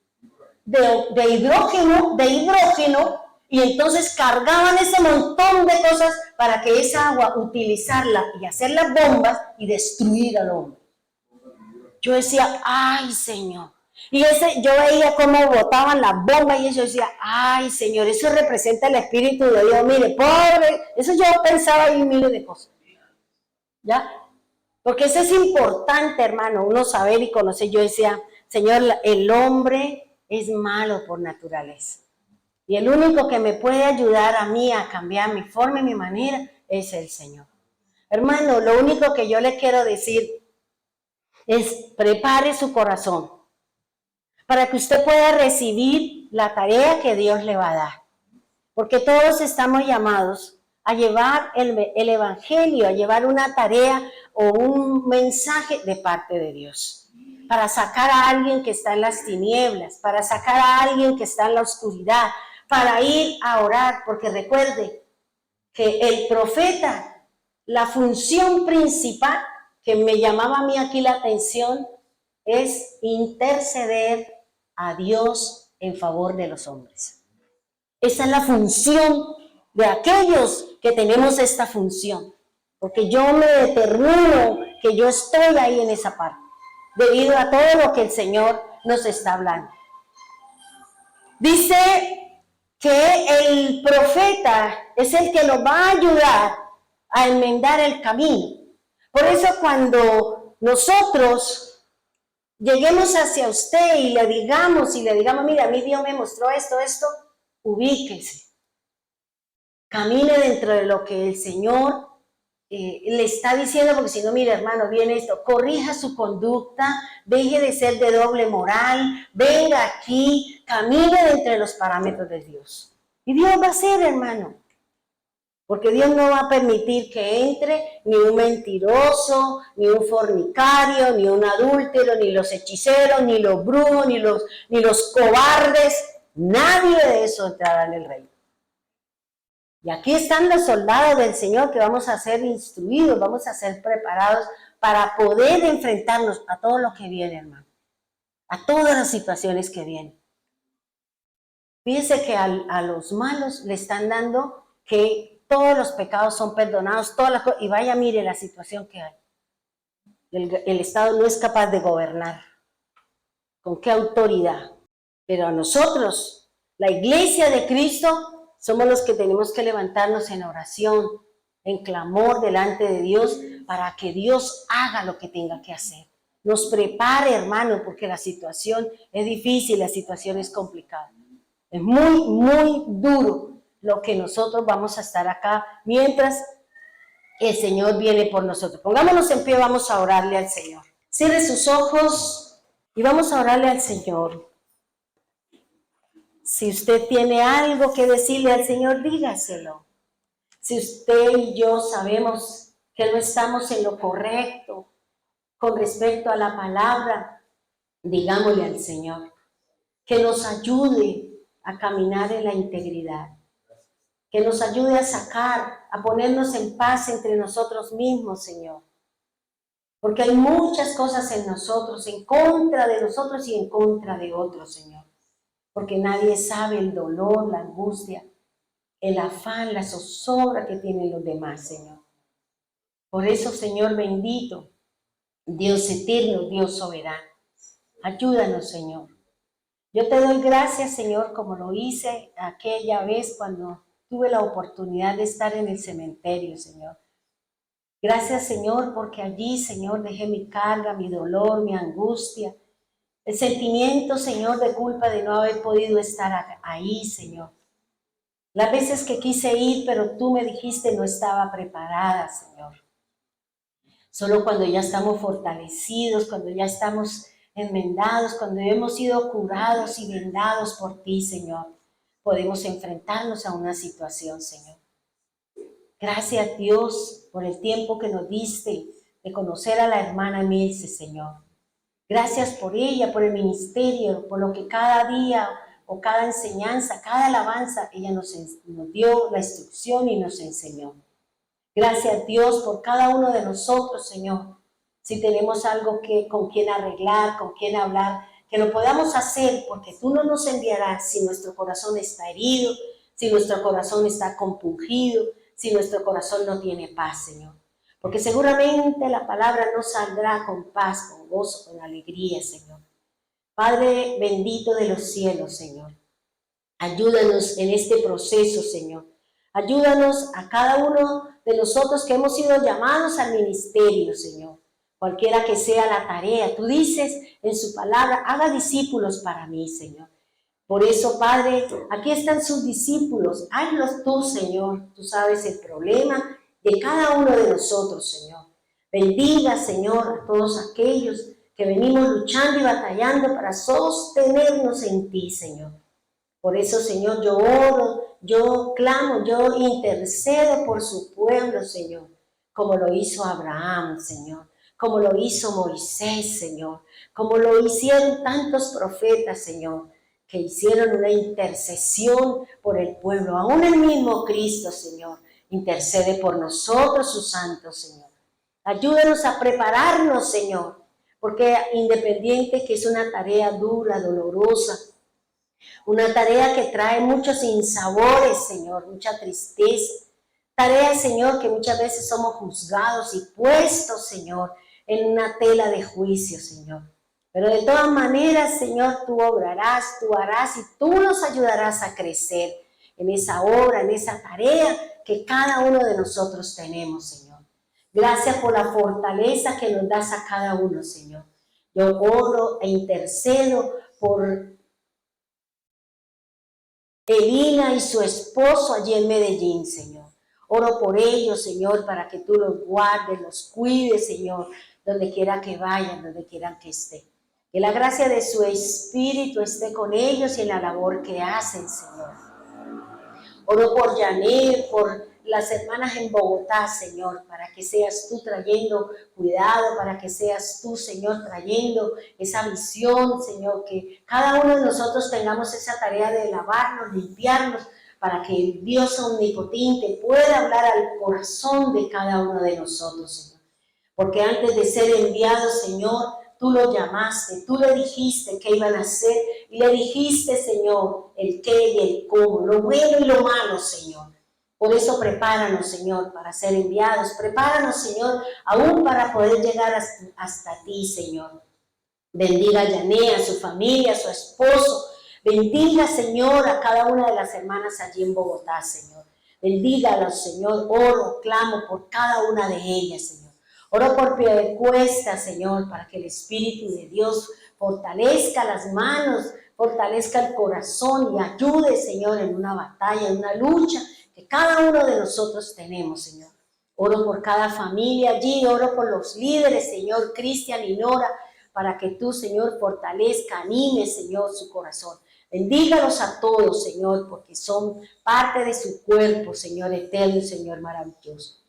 hidrógeno y entonces cargaban ese montón de cosas para que esa agua utilizarla y hacer las bombas y destruir al hombre. Yo decía, ay Señor. Y yo veía cómo botaban las bombas y eso decía, ay Señor, eso representa el Espíritu de Dios. Mire, pobre, eso yo pensaba ahí miles de cosas. ¿Ya? Porque eso es importante, hermano, uno saber y conocer. Yo decía, Señor, el hombre es malo por naturaleza. Y el único que me puede ayudar a mí a cambiar mi forma y mi manera es el Señor. Hermano, lo único que yo le quiero decir es prepare su corazón para que usted pueda recibir la tarea que Dios le va a dar. Porque todos estamos llamados a llevar el evangelio, a llevar una tarea o un mensaje de parte de Dios. Para sacar a alguien que está en las tinieblas, para sacar a alguien que está en la oscuridad, para ir a orar. Porque recuerde que el profeta, la función principal que me llamaba a mí aquí la atención es interceder a Dios en favor de los hombres. Esa es la función de aquellos que tenemos esta función, porque yo me determino que yo estoy ahí en esa parte, debido a todo lo que el Señor nos está hablando. Dice que el profeta es el que nos va a ayudar a enmendar el camino. Por eso cuando nosotros lleguemos hacia usted y le digamos, mira, a mí Dios me mostró esto, ubíquese. Camine dentro de lo que el Señor le está diciendo, porque si no, mire hermano, viene esto, corrija su conducta, deje de ser de doble moral, venga aquí, camine dentro de los parámetros de Dios. Y Dios va a hacer, hermano, porque Dios no va a permitir que entre ni un mentiroso, ni un fornicario, ni un adúltero, ni los hechiceros, ni los brujos, ni los cobardes. Nadie de eso entrará en el reino. Y aquí están los soldados del Señor que vamos a ser instruidos, vamos a ser preparados para poder enfrentarnos a todo lo que viene, hermano. A todas las situaciones que vienen. Fíjense que a los malos le están dando que todos los pecados son perdonados, todas las cosas, y vaya, mire la situación que hay. El Estado no es capaz de gobernar. ¿Con qué autoridad? Pero a nosotros, la iglesia de Cristo, somos los que tenemos que levantarnos en oración, en clamor delante de Dios, para que Dios haga lo que tenga que hacer. Nos prepare, hermano, porque la situación es difícil, la situación es complicada. Es muy, muy duro lo que nosotros vamos a estar acá mientras el Señor viene por nosotros. Pongámonos en pie, vamos a orarle al Señor. Cierre sus ojos y vamos a orarle al Señor. Si usted tiene algo que decirle al Señor, dígaselo. Si usted y yo sabemos que no estamos en lo correcto con respecto a la palabra, digámosle al Señor que nos ayude a caminar en la integridad, que nos ayude a sacar, a ponernos en paz entre nosotros mismos, Señor. Porque hay muchas cosas en nosotros, en contra de nosotros y en contra de otros, Señor. Porque nadie sabe el dolor, la angustia, el afán, la zozobra que tienen los demás, Señor. Por eso, Señor bendito, Dios eterno, Dios soberano, ayúdanos, Señor. Yo te doy gracias, Señor, como lo hice aquella vez cuando tuve la oportunidad de estar en el cementerio, Señor. Gracias, Señor, porque allí, Señor, dejé mi carga, mi dolor, mi angustia, el sentimiento, Señor, de culpa de no haber podido estar ahí, Señor. Las veces que quise ir, pero tú me dijiste no estaba preparada, Señor. Solo cuando ya estamos fortalecidos, cuando ya estamos enmendados, cuando hemos sido curados y vendados por ti, Señor, podemos enfrentarnos a una situación, Señor. Gracias, Dios, por el tiempo que nos diste de conocer a la hermana Milce, Señor. Gracias por ella, por el ministerio, por lo que cada día o cada enseñanza, cada alabanza, ella nos dio la instrucción y nos enseñó. Gracias, Dios, por cada uno de nosotros, Señor. Si tenemos algo con quien arreglar, con quien hablar, que lo podamos hacer, porque tú no nos enviarás si nuestro corazón está herido, si nuestro corazón está compungido, si nuestro corazón no tiene paz, Señor. Porque seguramente la palabra no saldrá con paz, con gozo, con alegría, Señor. Padre bendito de los cielos, Señor, ayúdanos en este proceso, Señor. Ayúdanos a cada uno de nosotros que hemos sido llamados al ministerio, Señor. Cualquiera que sea la tarea, tú dices en su palabra, haga discípulos para mí, Señor. Por eso, Padre, aquí están sus discípulos. Hazlos tú, Señor. Tú sabes el problema de cada uno de nosotros, Señor. Bendiga, Señor, a todos aquellos que venimos luchando y batallando para sostenernos en ti, Señor. Por eso, Señor, yo oro, yo clamo, yo intercedo por su pueblo, Señor, como lo hizo Abraham, Señor, como lo hizo Moisés, Señor, como lo hicieron tantos profetas, Señor, que hicieron una intercesión por el pueblo. Aún el mismo Cristo, Señor, intercede por nosotros, sus santos, Señor. Ayúdanos a prepararnos, Señor, porque independiente que es una tarea dura, dolorosa, una tarea que trae muchos sinsabores, Señor, mucha tristeza. Tarea, Señor, que muchas veces somos juzgados y puestos, Señor, en una tela de juicio, Señor. Pero de todas maneras, Señor, tú obrarás, tú harás y tú nos ayudarás a crecer en esa obra, en esa tarea que cada uno de nosotros tenemos, Señor. Gracias por la fortaleza que nos das a cada uno, Señor. Yo oro e intercedo por Elina y su esposo allí en Medellín, Señor. Oro por ellos, Señor, para que tú los guardes, los cuides, Señor, donde quiera que vayan, donde quieran que estén. Que la gracia de su Espíritu esté con ellos y en la labor que hacen, Señor. Oro por Janet, por las hermanas en Bogotá, Señor, para que seas tú trayendo cuidado, para que seas tú, Señor, trayendo esa visión, Señor, que cada uno de nosotros tengamos esa tarea de lavarnos, limpiarnos, para que el Dios omnipotente pueda hablar al corazón de cada uno de nosotros, Señor. Porque antes de ser enviado, Señor, tú lo llamaste, tú le dijiste qué iban a hacer y le dijiste, Señor, el qué y el cómo, lo bueno y lo malo, Señor. Por eso prepáranos, Señor, para ser enviados. Prepáranos, Señor, aún para poder llegar hasta ti, Señor. Bendiga a Yané, a su familia, a su esposo. Bendiga, Señor, a cada una de las hermanas allí en Bogotá, Señor. Bendígalas, Señor. Oro, clamo por cada una de ellas, Señor. Oro por Piedecuesta, Señor, para que el Espíritu de Dios fortalezca las manos, fortalezca el corazón y ayude, Señor, en una batalla, en una lucha que cada uno de nosotros tenemos, Señor. Oro por cada familia allí, oro por los líderes, Señor, Cristian y Nora, para que tú, Señor, fortalezca, anime, Señor, su corazón. Bendígalos a todos, Señor, porque son parte de su cuerpo, Señor eterno, Señor maravilloso.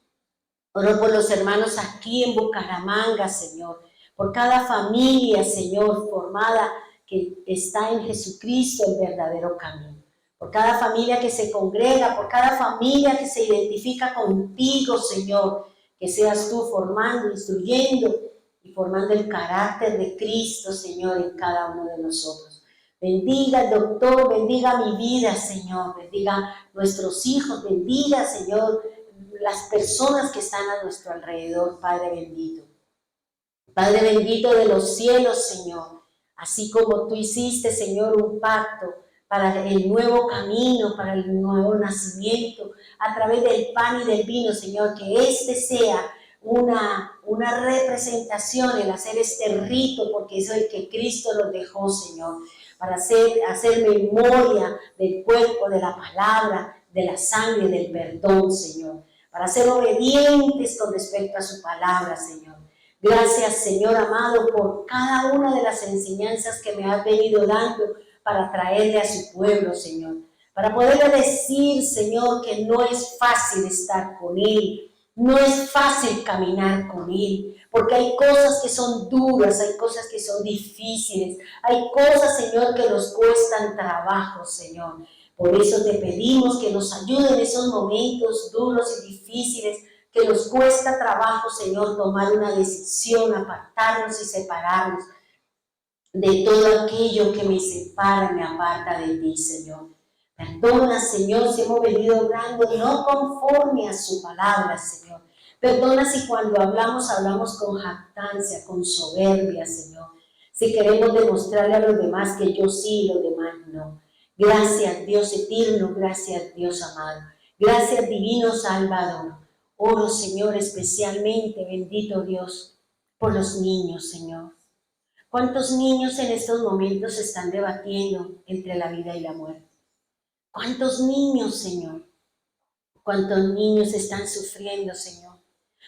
Oro por los hermanos aquí en Bucaramanga, Señor, por cada familia, Señor, formada que está en Jesucristo, el verdadero camino. Por cada familia que se congrega, por cada familia que se identifica contigo, Señor, que seas tú formando, instruyendo y formando el carácter de Cristo, Señor, en cada uno de nosotros. Bendiga al doctor, bendiga mi vida, Señor, bendiga nuestros hijos, bendiga, Señor, las personas que están a nuestro alrededor, Padre bendito. Padre bendito de los cielos, Señor, así como tú hiciste, Señor, un pacto para el nuevo camino, para el nuevo nacimiento, a través del pan y del vino, Señor, que este sea una representación, el hacer este rito, porque es el que Cristo nos dejó, Señor, para hacer memoria del cuerpo, de la palabra, de la sangre, del perdón, Señor, para ser obedientes con respecto a su palabra, Señor. Gracias, Señor amado, por cada una de las enseñanzas que me has venido dando para traerle a su pueblo, Señor. Para poderle decir, Señor, que no es fácil estar con Él, no es fácil caminar con Él, porque hay cosas que son duras, hay cosas que son difíciles, hay cosas, Señor, que nos cuestan trabajo, Señor. Por eso te pedimos que nos ayude en esos momentos duros y difíciles, que nos cuesta trabajo, Señor, tomar una decisión, apartarnos y separarnos de todo aquello que me separa, me aparta de ti, Señor. Perdona, Señor, si hemos venido obrando no conforme a su palabra, Señor. Perdona si cuando hablamos con jactancia, con soberbia, Señor. Si queremos demostrarle a los demás que yo sí y los demás no. Gracias, Dios eterno, gracias, Dios amado. Gracias, divino Salvador. Oro, Señor, especialmente, bendito Dios, por los niños, Señor. ¿Cuántos niños en estos momentos se están debatiendo entre la vida y la muerte? ¿Cuántos niños, Señor? ¿Cuántos niños están sufriendo, Señor?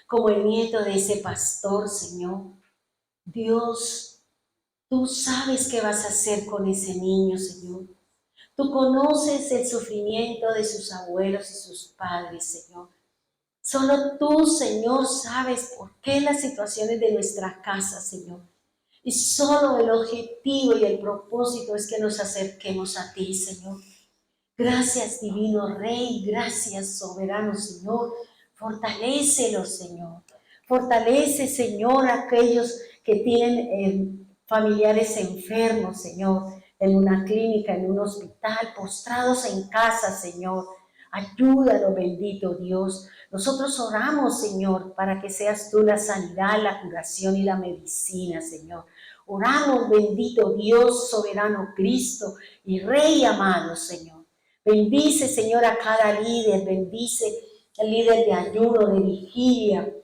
Como el nieto de ese pastor, Señor. Dios, tú sabes qué vas a hacer con ese niño, Señor. Tú conoces el sufrimiento de sus abuelos y sus padres, Señor. Solo tú, Señor, sabes por qué las situaciones de nuestra casa, Señor. Y solo el objetivo y el propósito es que nos acerquemos a ti, Señor. Gracias, divino Rey, gracias, soberano Señor. Fortalécelos, Señor. Fortalece, Señor, a aquellos que tienen familiares enfermos, Señor, en una clínica, en un hospital, postrados en casa, Señor. Ayúdalo, bendito Dios. Nosotros oramos, Señor, para que seas tú la sanidad, la curación y la medicina, Señor. Oramos, bendito Dios, soberano Cristo y Rey amado, Señor. Bendice, Señor, a cada líder, bendice al líder de ayuno, de vigilia,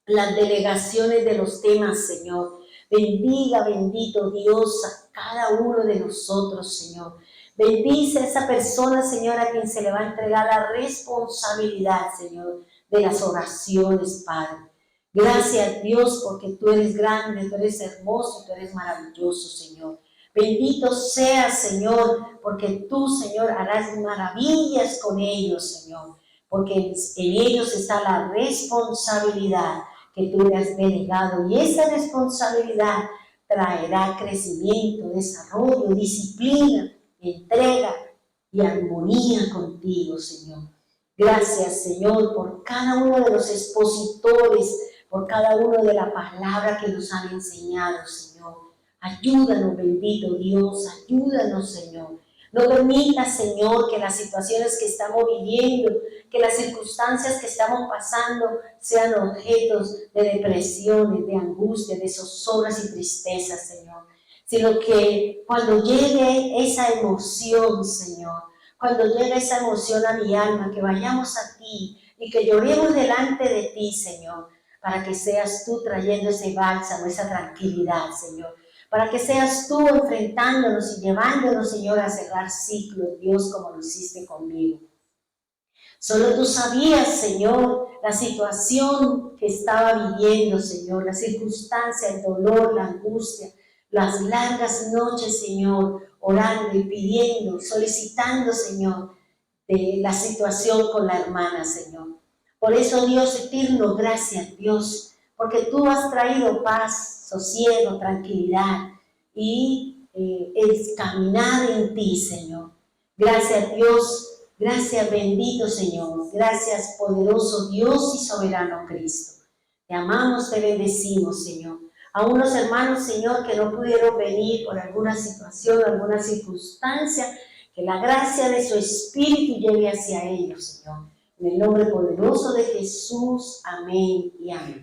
las delegaciones de los temas, Señor. Bendiga, bendito Dios, a cada uno de nosotros, Señor. Bendice a esa persona, Señor, a quien se le va a entregar la responsabilidad, Señor, de las oraciones, Padre. Gracias, Dios, porque tú eres grande, tú eres hermoso, tú eres maravilloso, Señor. Bendito seas, Señor, porque tú, Señor, harás maravillas con ellos, Señor, porque en ellos está la responsabilidad que tú le has delegado y esa responsabilidad traerá crecimiento, desarrollo, disciplina, entrega y armonía contigo, Señor. Gracias, Señor, por cada uno de los expositores, por cada uno de la palabra que nos han enseñado, Señor. Ayúdanos, bendito Dios, ayúdanos, Señor. No permita, Señor, que las situaciones que estamos viviendo, que las circunstancias que estamos pasando sean objetos de depresiones, de angustia, de zozobras y tristezas, Señor. Sino que cuando llegue esa emoción, Señor, cuando llegue esa emoción a mi alma, que vayamos a ti y que lloremos delante de ti, Señor, para que seas tú trayendo ese bálsamo, esa tranquilidad, Señor. Para que seas tú enfrentándonos y llevándonos, Señor, a cerrar ciclos, Dios, como lo hiciste conmigo. Solo tú sabías, Señor, la situación que estaba viviendo, Señor, la circunstancia, el dolor, la angustia, las largas noches, Señor, orando y pidiendo, solicitando, Señor, de la situación con la hermana, Señor. Por eso, Dios eterno, gracias, Dios, porque tú has traído paz, sosiego, tranquilidad y el caminar en ti, Señor. Gracias, Dios. Gracias, bendito Señor. Gracias, poderoso Dios y soberano Cristo. Te amamos, te bendecimos, Señor. A unos hermanos, Señor, que no pudieron venir por alguna situación, alguna circunstancia, que la gracia de su Espíritu llegue hacia ellos, Señor. En el nombre poderoso de Jesús. Amén y amén.